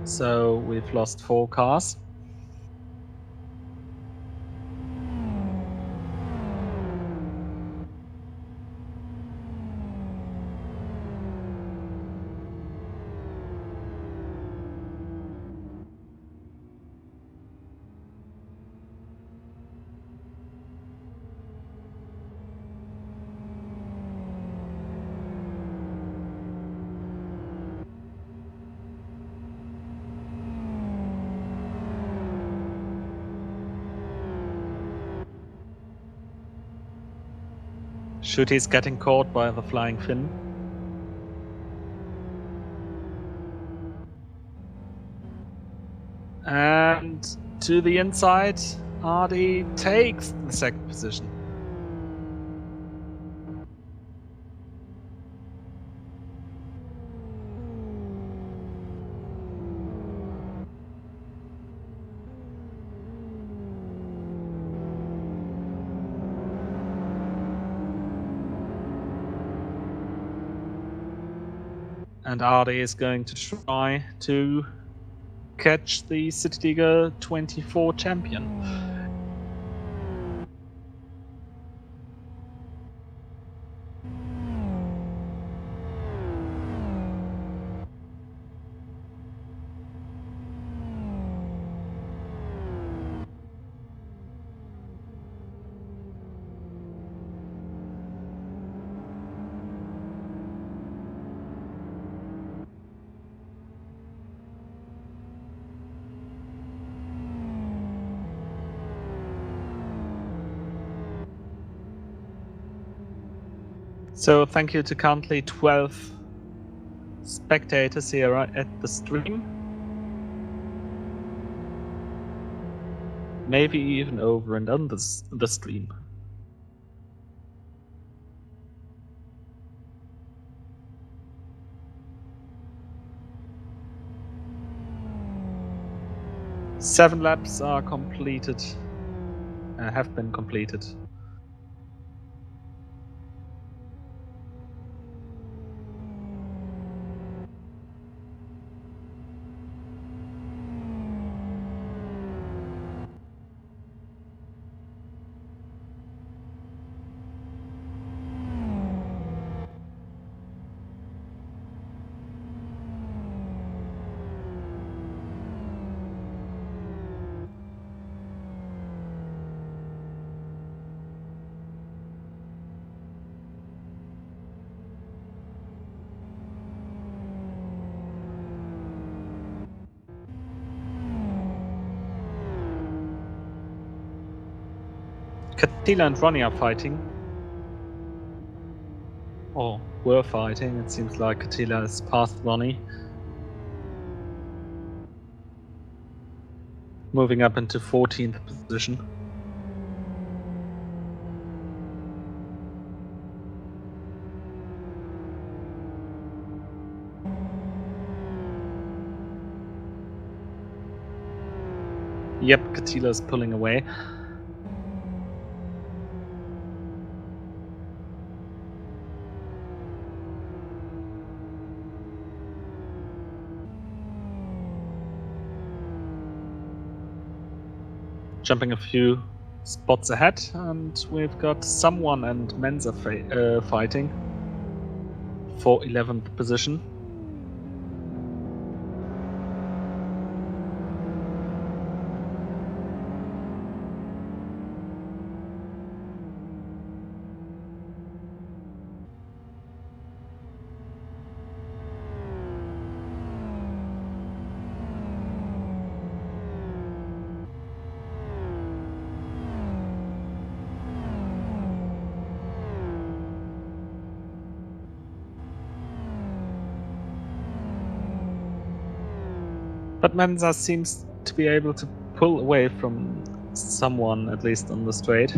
So we've lost 4 cars. Shoot, he's getting caught by the flying fin. And to the inside, Ardi takes the 2nd position. And Ardi is going to try to catch the CityLiga 24 champion. So thank you to currently 12 spectators here at the stream. Maybe even over and under the stream. Seven laps are completed, have been completed. Catila and Ronnie are fighting. Or were fighting. It seems like Catila is past Ronnie. Moving up into 14th position. Yep, Catila is pulling away. Jumping a few spots ahead, and we've got Someone and Mensa fighting for 11th position. But Mensa seems to be able to pull away from Someone, at least on the straight.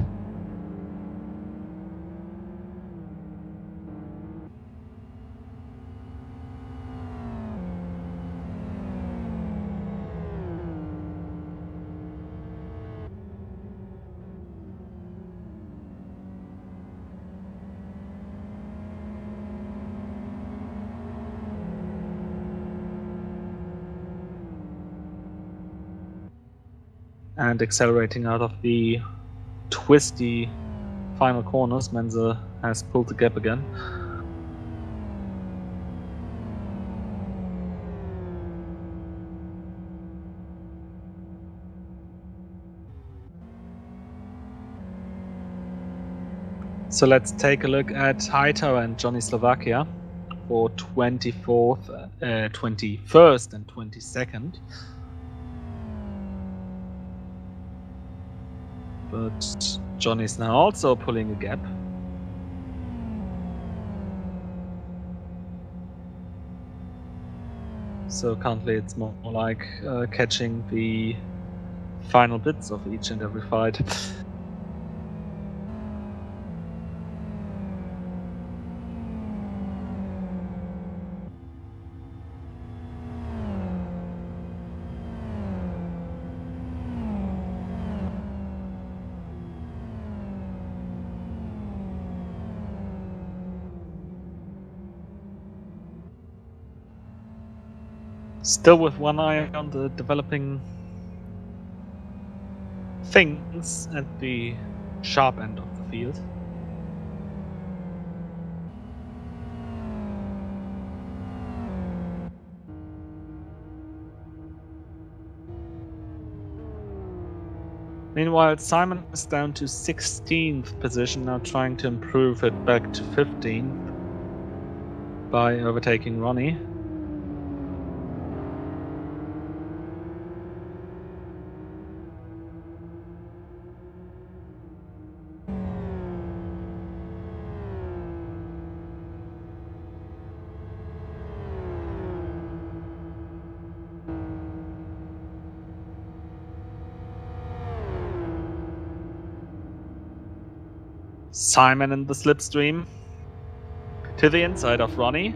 And accelerating out of the twisty final corners, Mensa has pulled the gap again. So let's take a look at Hightower and Johnny Slovakia for 24th, 21st and 22nd. But Johnny's now also pulling a gap. So currently it's more like catching the final bits of each and every fight. Still with one eye on the developing things at the sharp end of the field. Meanwhile, Simon is down to 16th position, now trying to improve it back to 15th by overtaking Ronnie. Simon in the slipstream to the inside of Ronnie.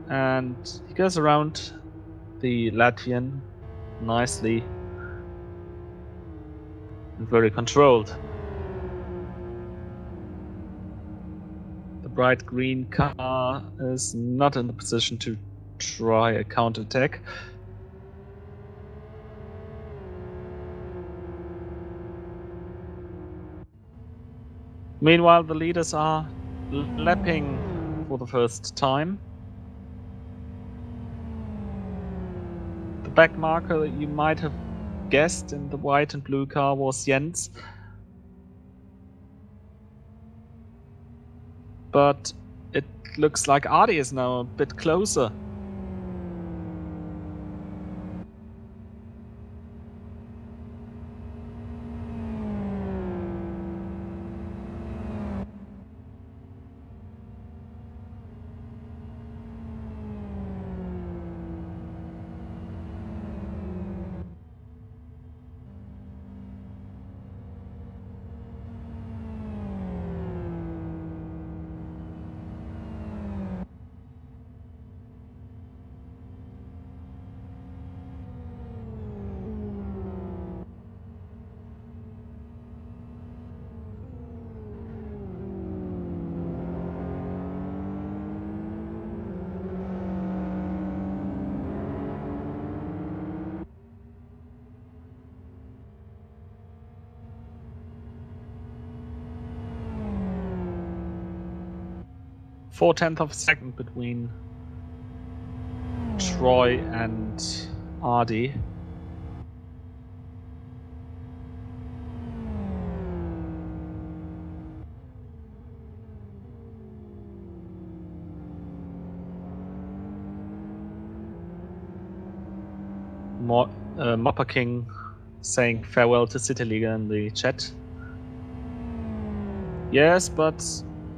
And he goes around the Latvian nicely and very controlled. The bright green car is not in the position to try a counterattack. Meanwhile, the leaders are lapping for the first time. The back marker that you might have guessed in the white and blue car was Jens. But it looks like Adi is now a bit closer. 4/10 of a second between Troy and Ardy. Mopper King saying farewell to CityLiga in the chat. Yes, but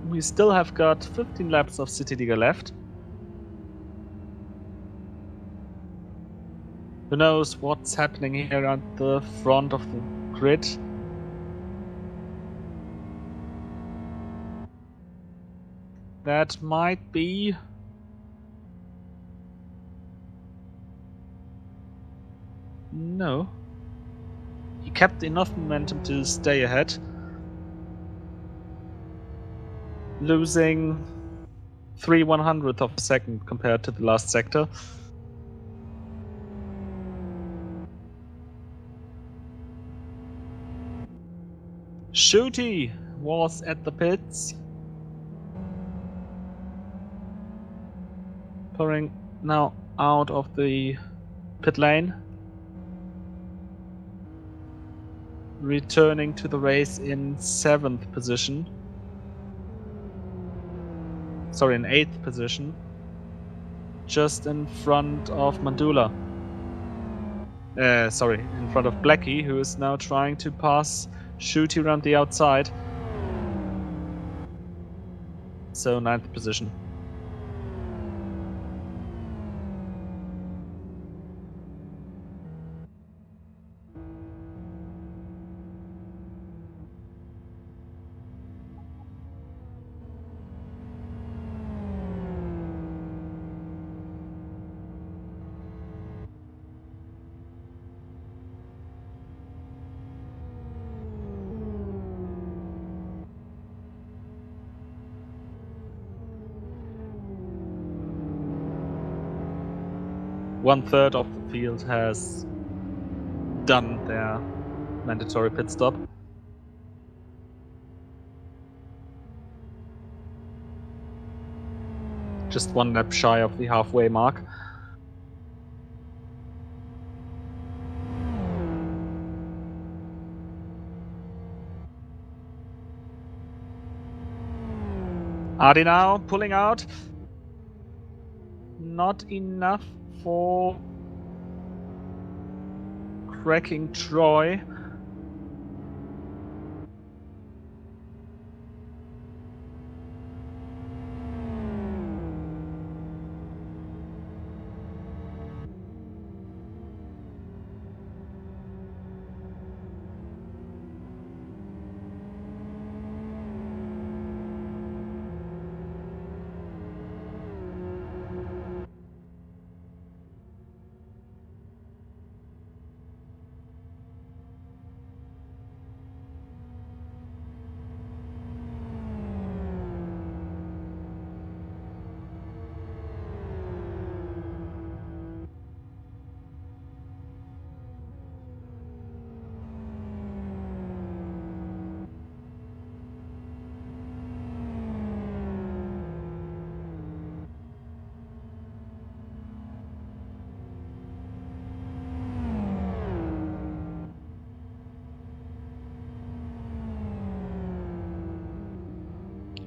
we still have got 15 laps of CityLiga left. Who knows what's happening here at the front of the grid? That might be... No. He kept enough momentum to stay ahead. Losing 3/100th of a second compared to the last sector. Shooty was at the pits. Pouring now out of the pit lane. Returning to the race in 7th position. Sorry, in 8th position. Just in front of Mandula. Sorry, in front of Blackie, who is now trying to pass Shooty around the outside. So 9th position. One-third of the field has done their mandatory pit stop. Just one lap shy of the halfway mark. Ardy now pulling out. Not enough for cracking Troy.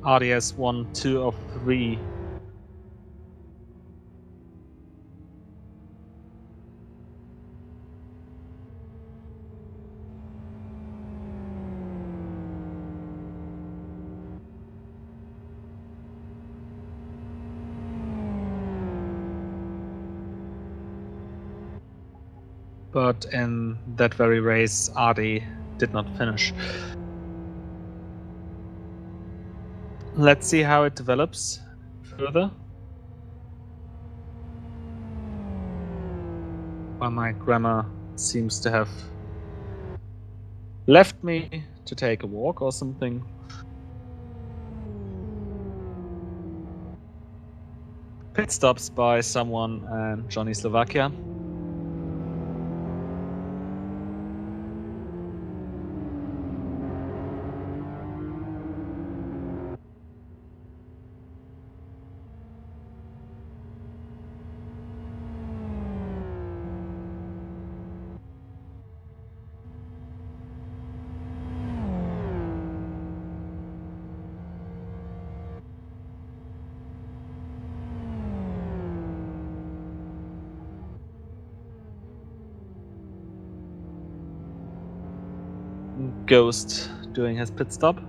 RDS won 2 of 3. But in that very race, Ardy did not finish. Let's see how it develops further. Well, my grammar seems to have left me to take a walk or something. Pit stops by someone and Johnny Slovakia. Ghost doing his pit stop.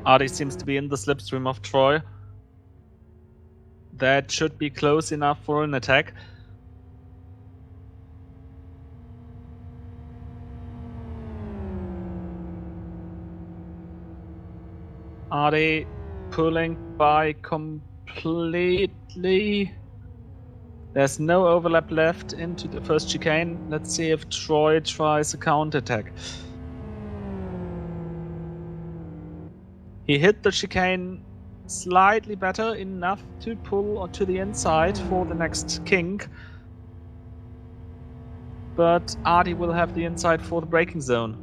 Artie seems to be in the slipstream of Troy. That should be close enough for an attack. Artie pulling by completely. There's no overlap left into the first chicane. Let's see if Troy tries a counterattack. He hit the chicane slightly better, enough to pull to the inside for the next kink. But Artie will have the inside for the braking zone.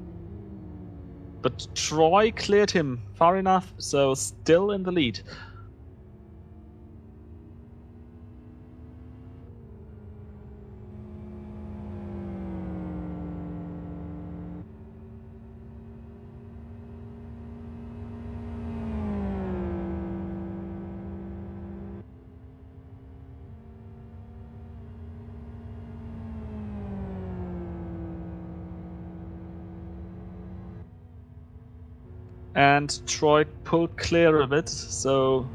But Troy cleared him far enough, so still in the lead. And Troy pulled clear of it, so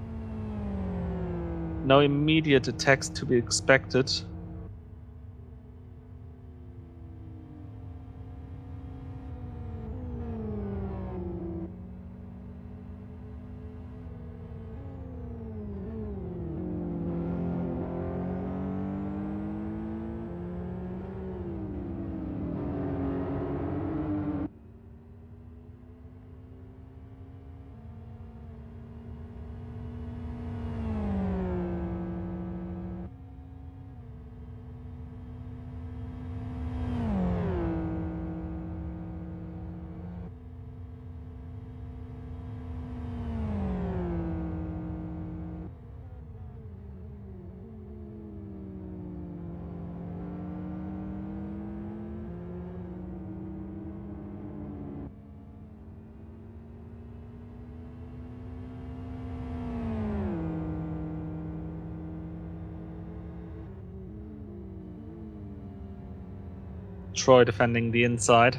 no immediate attacks to be expected. Troy defending the inside.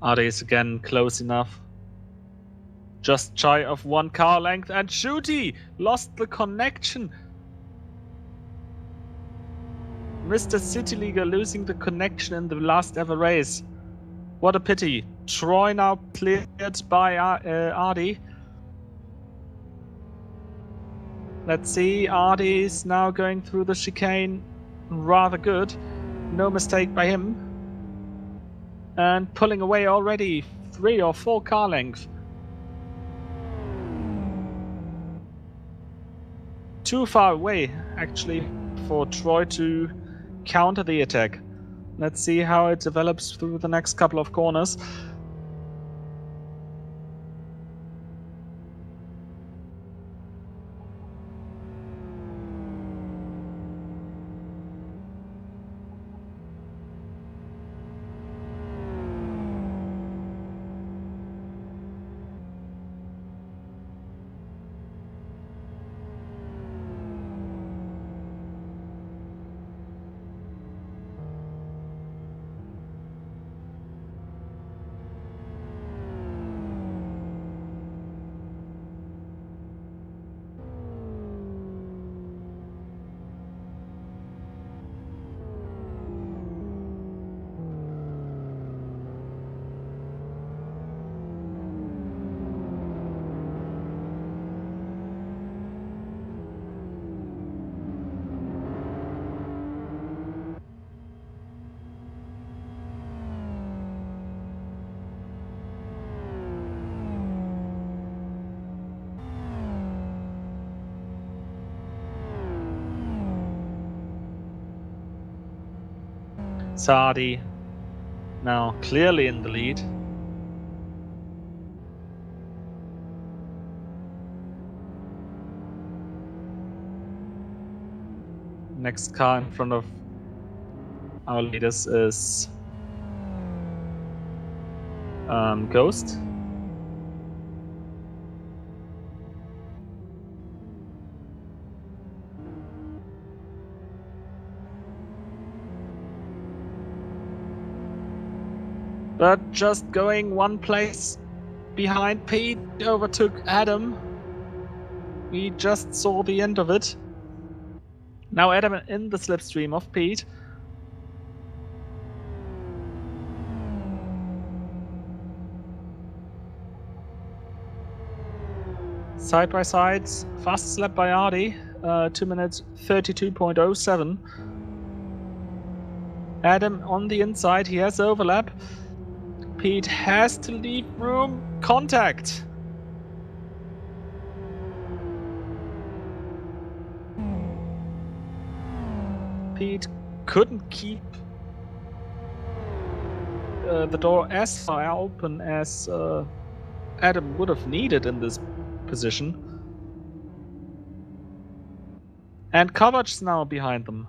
Artie is again close enough. Just shy of 1 car length, and Shooty lost the connection. Mr. CityLiga losing the connection in the last ever race. What a pity. Troy now cleared by Artie. Let's see, Artie is now going through the chicane rather good. No mistake by him. And pulling away already 3 or 4 car lengths. Too far away, actually, for Troy to counter the attack. Let's see how it develops through the next couple of corners. Sardi now clearly in the lead. Next car in front of our leaders is Ghost. But just going one place behind Pete, overtook Adam. We just saw the end of it. Now Adam in the slipstream of Pete. Side by side, fastest lap by Ardi, 2 minutes 32.07. Adam on the inside, he has overlap. Pete has to leave room. Contact! Pete couldn't keep the door as far open as Adam would have needed in this position. And Kovac's now behind them.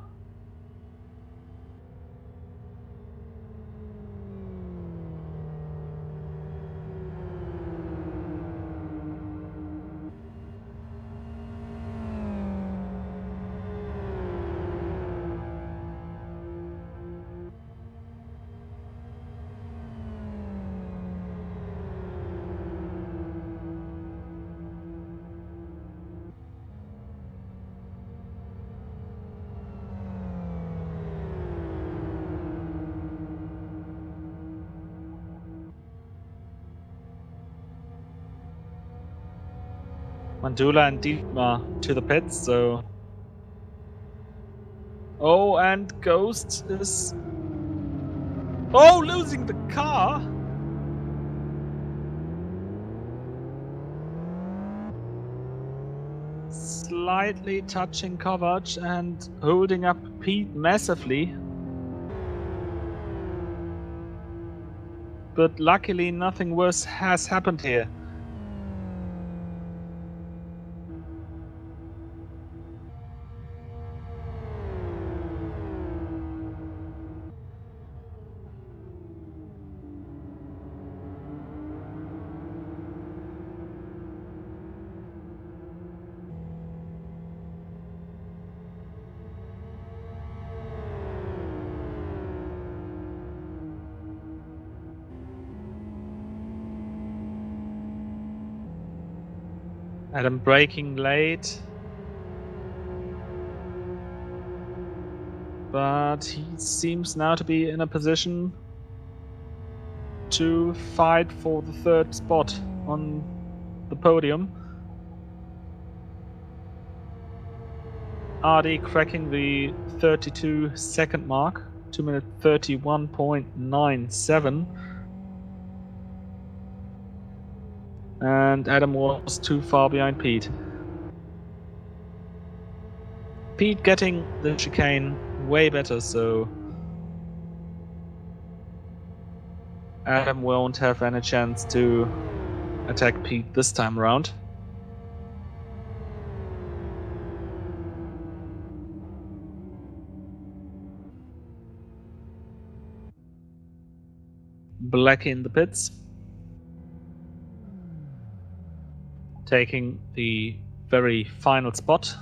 Mandula and Dietmar to the pits, so... Oh, and Ghost is... Oh, losing the car! Slightly touching Kovac and holding up Pete massively. But luckily nothing worse has happened here. Adam braking late. But he seems now to be in a position to fight for the third spot on the podium. RD cracking the 32 second mark, 2 minute 31.97. And Adam was too far behind Pete. Pete getting the chicane way better, so Adam won't have any chance to attack Pete this time around. Black in the pits, taking the very final spot.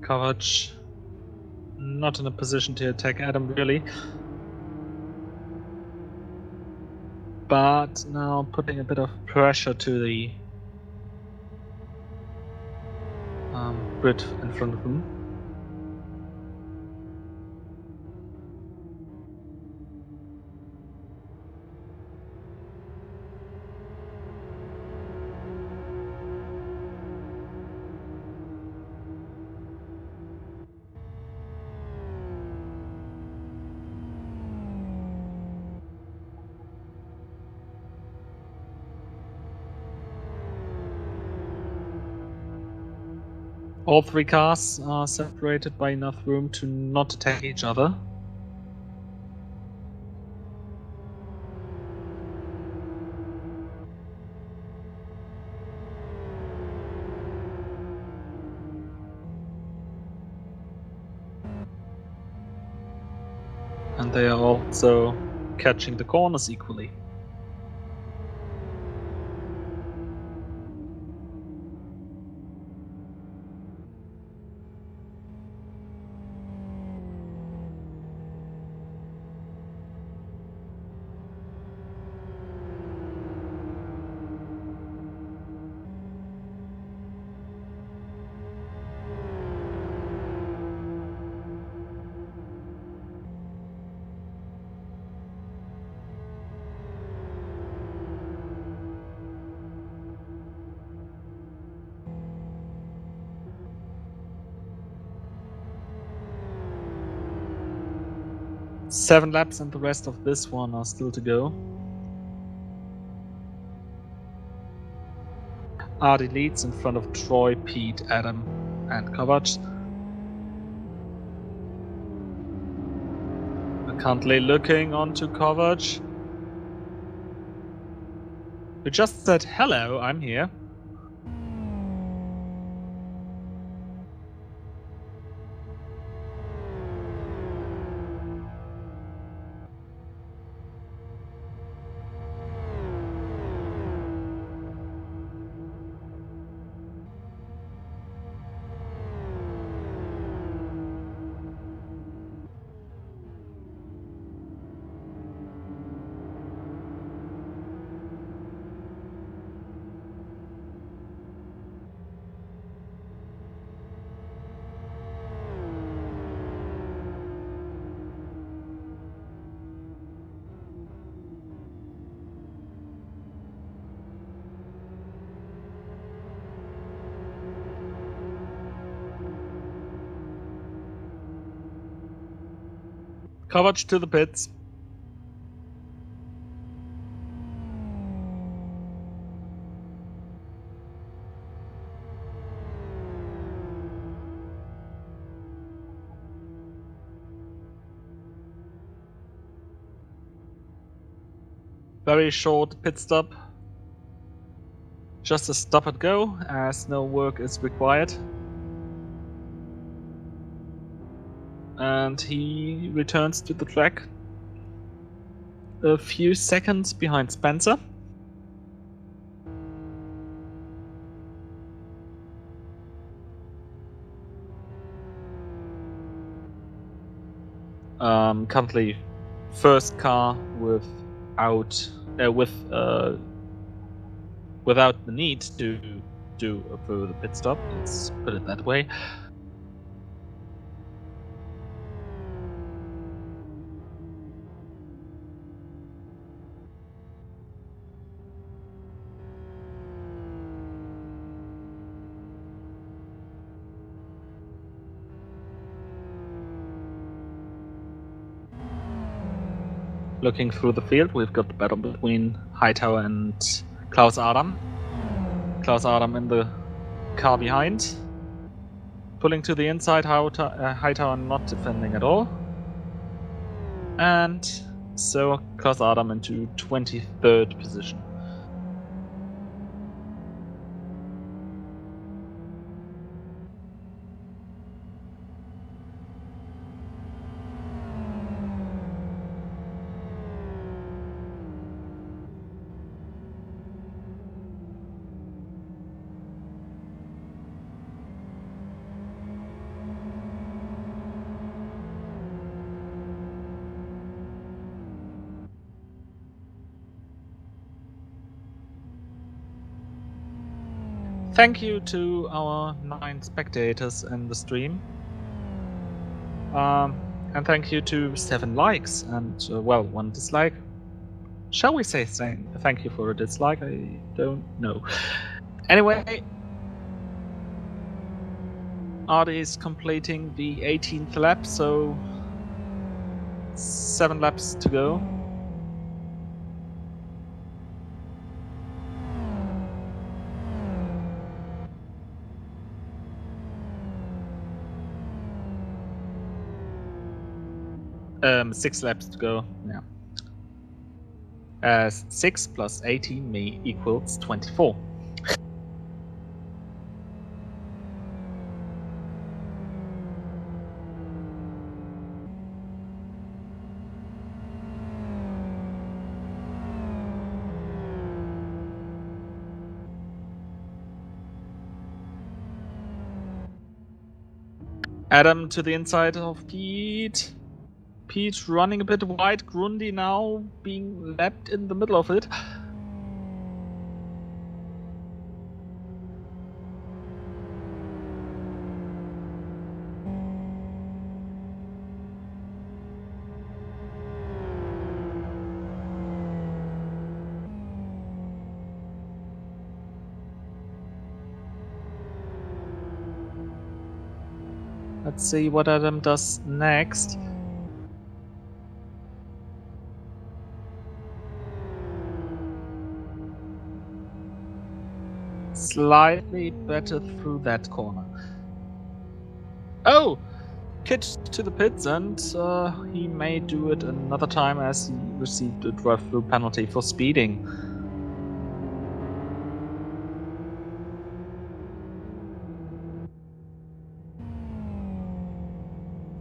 Kovac not in a position to attack Adam really. But now putting a bit of pressure to the Brit in front of him. All three cars are separated by enough room to not attack each other. And they are also catching the corners equally. Seven laps and the rest of this one are still to go. Ardi leads in front of Troy, Pete, Adam, and Kovac. Currently looking onto Kovac, who just said, "Hello, I'm here." Kovac to the pits. Very short pit stop. Just a stop and go, as no work is required. And he returns to the track a few seconds behind Spencer. Currently first car without the need to do a further pit stop, let's put it that way. Looking through the field, we've got the battle between Hightower and Klaus Adam. Klaus Adam in the car behind. Pulling to the inside, Hightower not defending at all. And so Klaus Adam into 23rd position. Thank you to our 9 spectators in the stream. And thank you to 7 likes and, well, 1 dislike. Shall we say thank you for a dislike? I don't know. Anyway, Artie is completing the 18th lap, so 7 laps to go. Um, 6 laps to go, yeah. 6 plus 18 equals 24. Adam to the inside of Pete. Pete running a bit wide. Grundy now being lapped in the middle of it. Let's see what Adam does next. Slightly better through that corner. Oh! Kit to the pits, and he may do it another time as he received a drive-through penalty for speeding.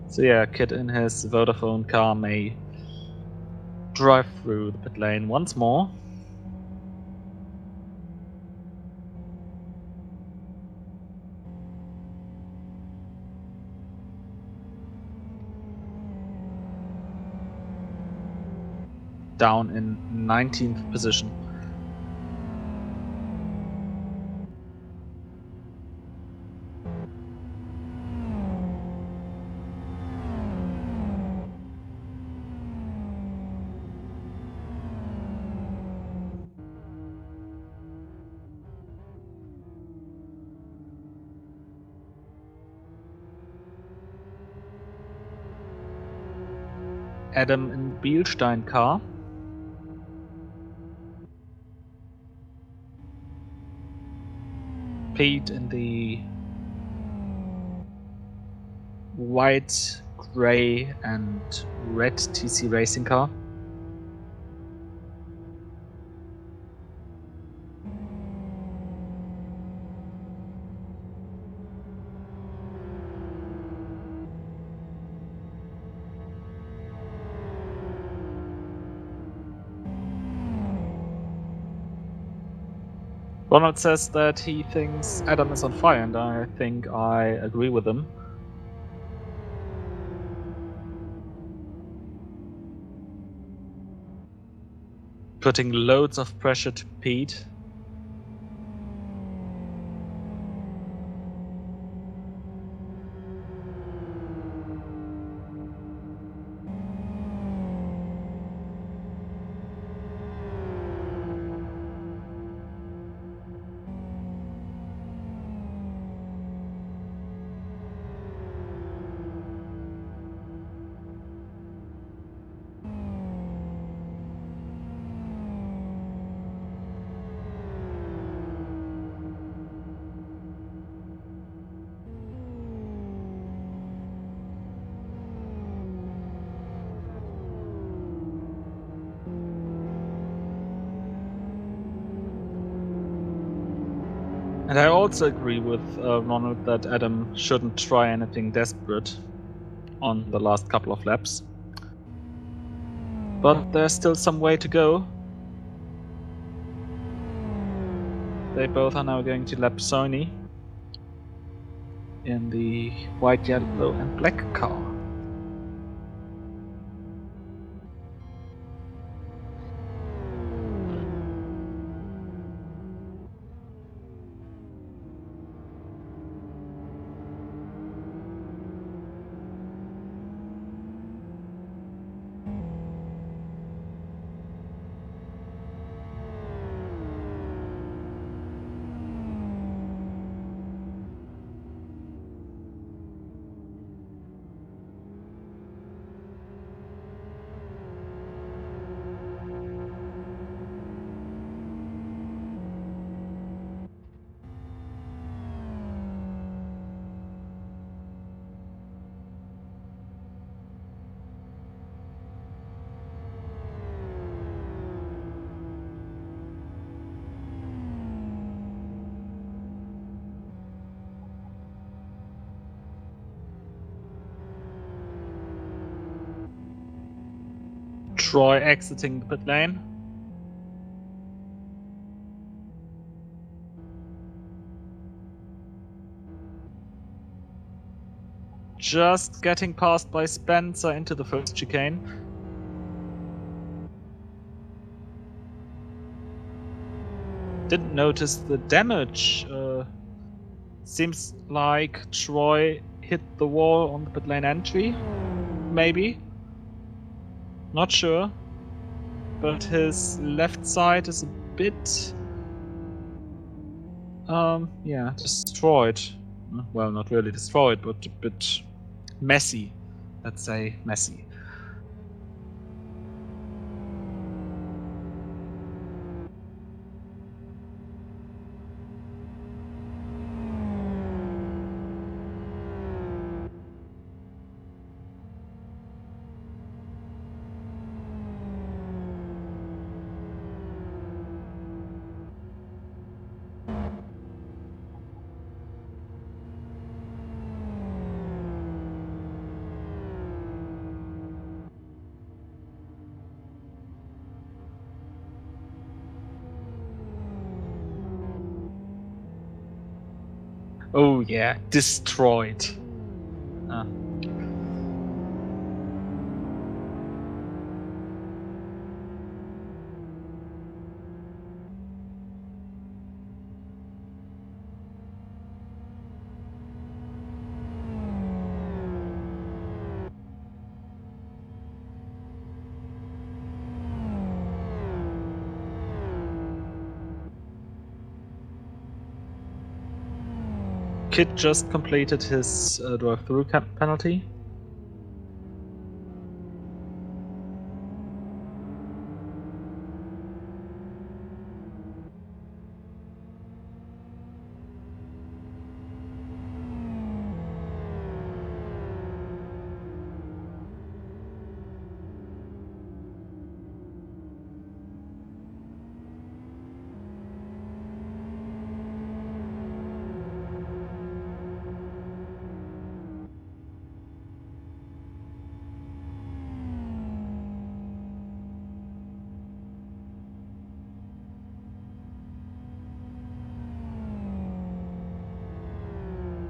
So yeah, Kit in his Vodafone car may drive through the pit lane once more. Down in 19th position. Adam in Bielstein car. Pete in the white, grey and red TC racing car. Ronald says that he thinks Adam is on fire, and I think I agree with him. Putting loads of pressure to Pete. And I also agree with Ronald that Adam shouldn't try anything desperate on the last couple of laps. But there's still some way to go. They both are now going to lap Sony in the white, yellow and black car. Troy exiting the pit lane. Just getting passed by Spencer into the first chicane. Didn't notice the damage. Seems like Troy hit the wall on the pit lane entry. Maybe. Not sure. But his left side is a bit... yeah, destroyed. Well, not really destroyed, but a bit messy. Let's say messy. Oh yeah, destroyed. Kid just completed his drive-through penalty.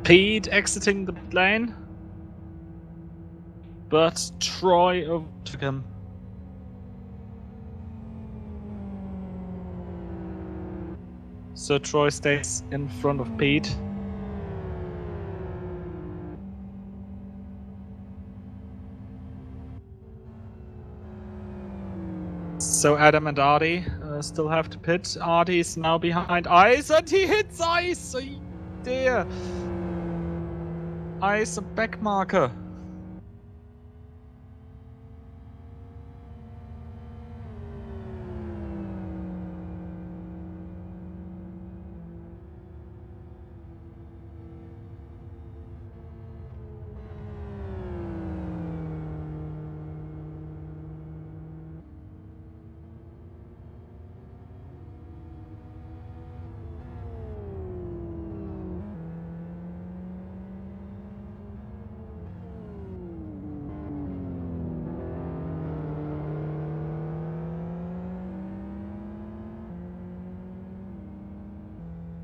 Pete exiting the pit lane, but Troy overtook him. So Troy stays in front of Pete. So Adam and Artie still have to pit. Artie is now behind Ice and he hits Ice! Oh dear! Ice a back marker.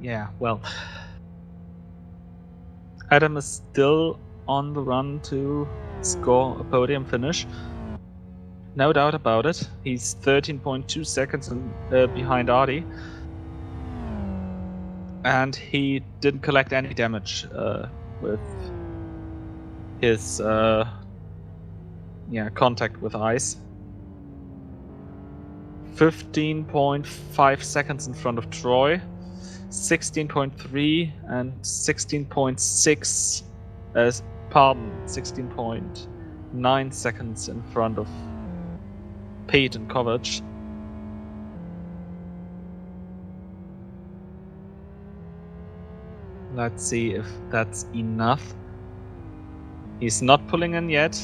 Yeah, well, Adam is still on the run to score a podium finish. No doubt about it. He's 13.2 seconds behind Artie. And he didn't collect any damage with his contact with Ice. 15.5 seconds in front of Troy. 16.3 and 16.6 16.9 seconds in front of Pete and Kovac. Let's see if that's enough. He's not pulling in yet.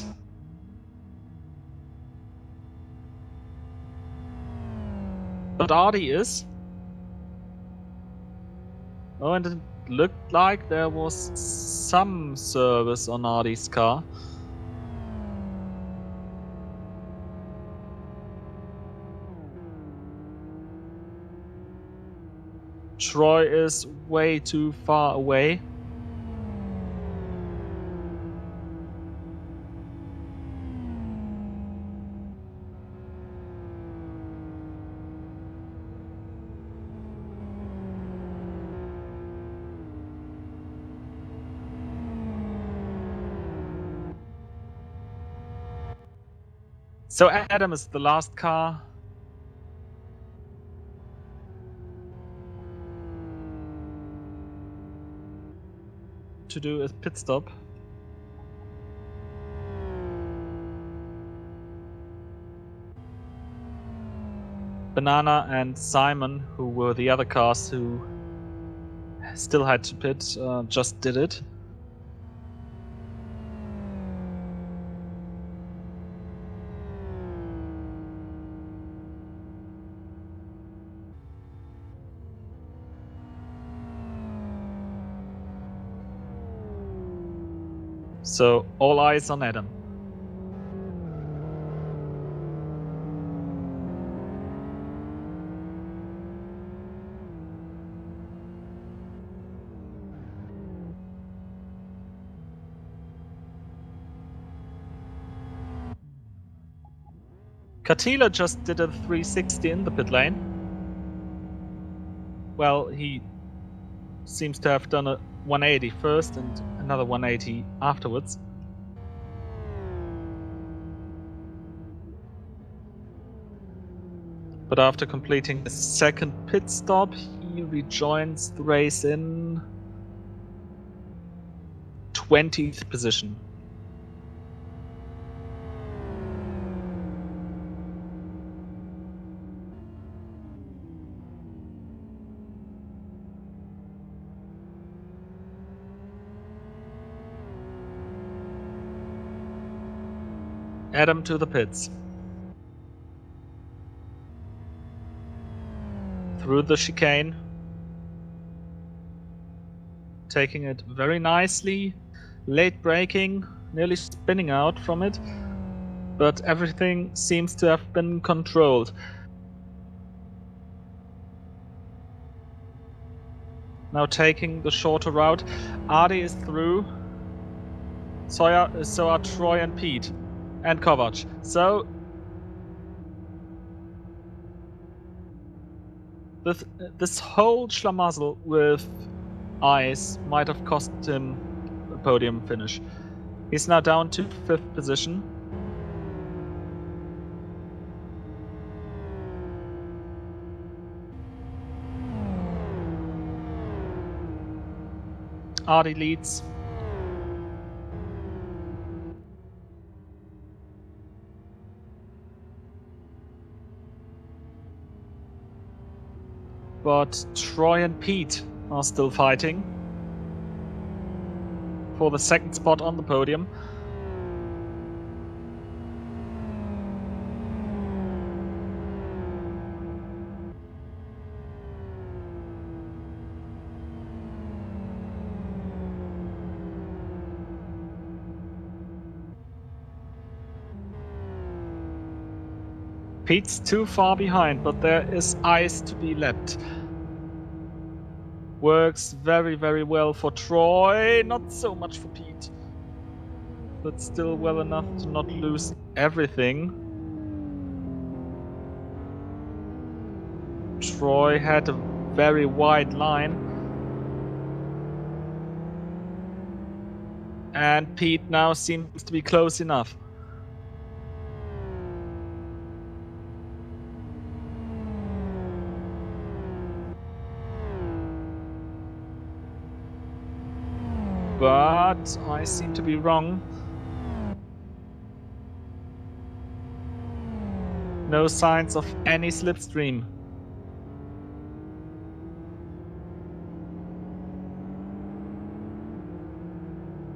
But Artie is. Oh, and it looked like there was some service on Artie's car. Troy is way too far away. So Adam is the last car. To do a pit stop. Banana and Simon, who were the other cars who still had to pit, just did it. So all eyes on Adam. Katila just did a 360 in the pit lane. Well, he seems to have done a 180 first and another 180 afterwards. But after completing the second pit stop, he rejoins the race in 20th position. Adam to the pits. Through the chicane. Taking it very nicely. Late braking, nearly spinning out from it. But everything seems to have been controlled. Now taking the shorter route. Ardi is through. So are Troy and Pete. And Kovac. So this whole schlamassel with ice might have cost him a podium finish. He's now down to 5th position. Ardi leads. But Troy and Pete are still fighting for the second spot on the podium. Pete's too far behind, but there is ice to be lapped. Works very, very well for Troy, not so much for Pete. But still well enough to not lose everything. Troy had a very wide line. And Pete now seems to be close enough. But I seem to be wrong. No signs of any slipstream.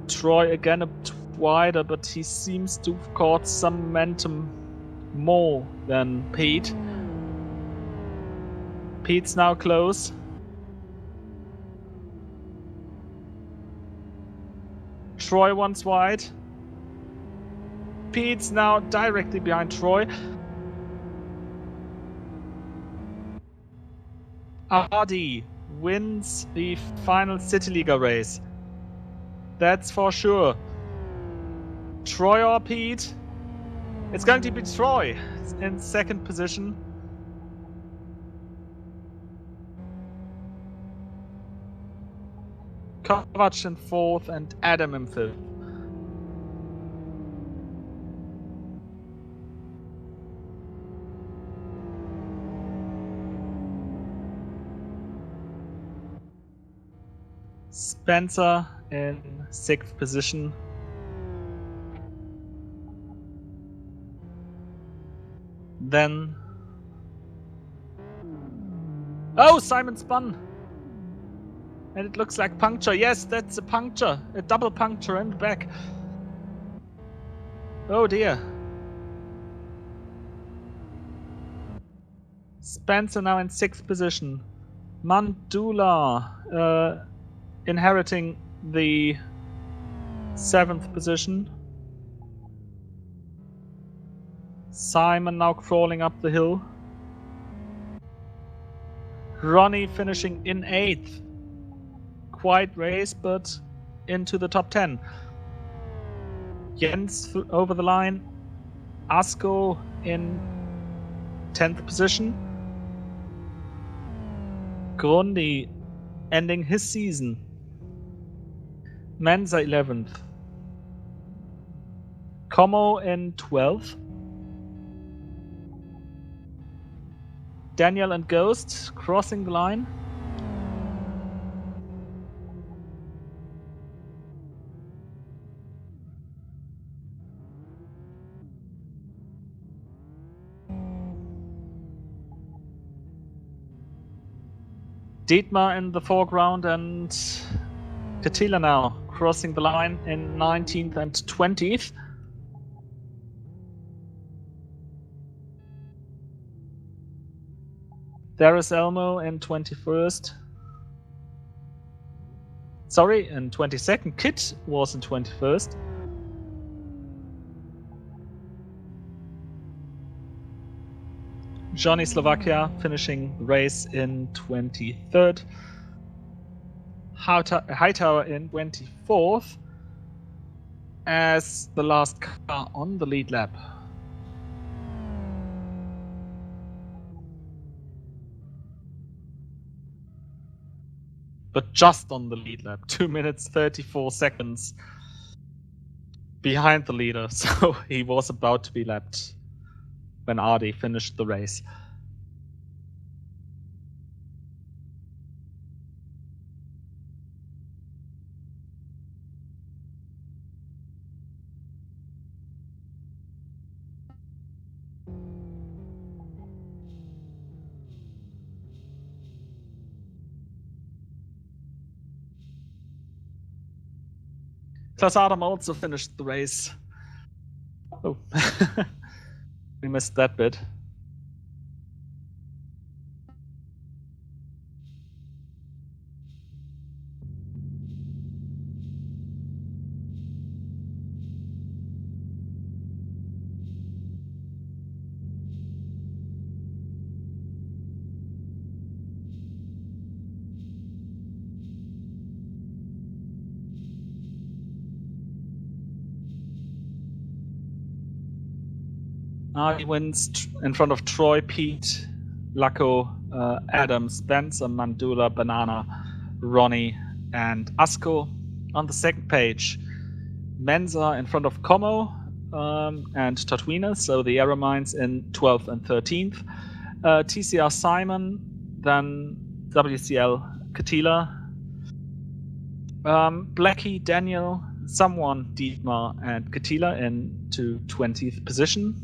Troy again a bit wider, but he seems to have caught some momentum more than Pete. Pete's now close. Troy once wide. Pete's now directly behind Troy. Ardi wins the final CityLiga race. That's for sure. Troy or Pete? It's going to be Troy in second position. Kovac in fourth and Adam in fifth. Spencer in sixth position. Then... Oh, Simon spun! And it looks like puncture. Yes, that's a puncture. A double puncture in the back. Oh dear. Spencer now in sixth position. Mandula inheriting the seventh position. Simon now crawling up the hill. Ronnie finishing in eighth. Quiet race, but into the top 10. Jens over the line. Asko in 10th position. Grundy ending his season. Menza 11th. Como in 12th. Daniel and Ghost crossing the line. Dietmar in the foreground and Katila now crossing the line in 19th and 20th. There is Elmo in 21st. Sorry, in 22nd. Kit was in 21st. Johnny Slovakia finishing the race in 23rd. Hightower in 24th as the last car on the lead lap. But just on the lead lap, 2 minutes 34 seconds behind the leader, so he was about to be lapped when Ardi finished the race. Klaus Adam also finished the race. Oh, we missed that bit. He wins in front of Troy, Pete, Lacko, Adam, Spencer, Mandula, Banana, Ronnie, and Asko. On the second page, Menza in front of Como and Tatwina, so the Arrow Mines in 12th and 13th. TCR Simon, then WCL Katila, Blackie, Daniel, someone, Dietmar, and Katila into 20th position.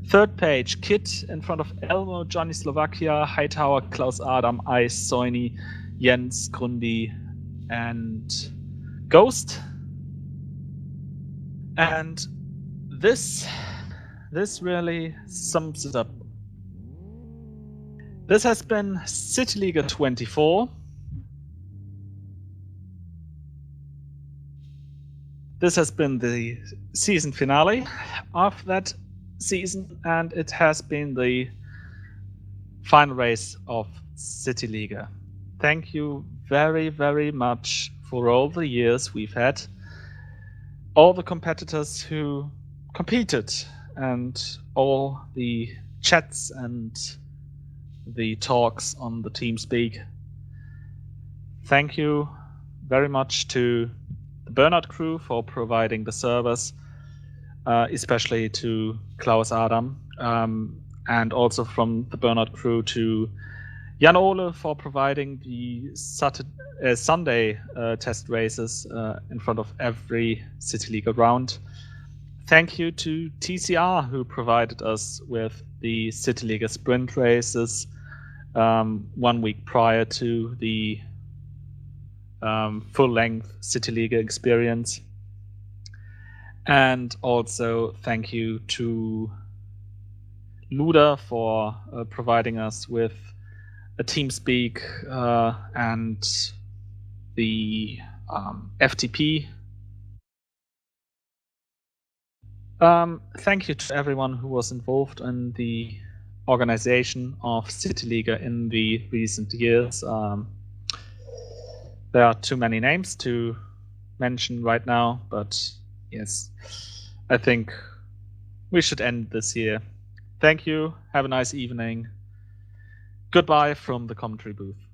Third page, Kit in front of Elmo, Johnny Slovakia, Hightower, Klaus Adam, Ice, Soini, Jens, Grundy, and Ghost. And this really sums it up. This has been CityLiga 24. This has been the season finale of that season, and it has been the final race of CityLiga. Thank thank you very, very much for all the years we've had, all the competitors who competed, and all the chats and the talks on the TeamSpeak. Thank you very much to the Burnout crew for providing the servers, especially to Klaus Adam, and also from the Burnout crew to Jan Ole for providing the Sunday test races in front of every CityLiga round. Thank you to TCR, who provided us with the CityLiga sprint races 1 week prior to the full-length CityLiga experience. And also thank you to Luda for providing us with a TeamSpeak and the FTP. Thank you to everyone who was involved in the organization of CityLiga in the recent years. There are too many names to mention right now, but yes, I think we should end this here. Thank you. Have a nice evening. Goodbye from the commentary booth.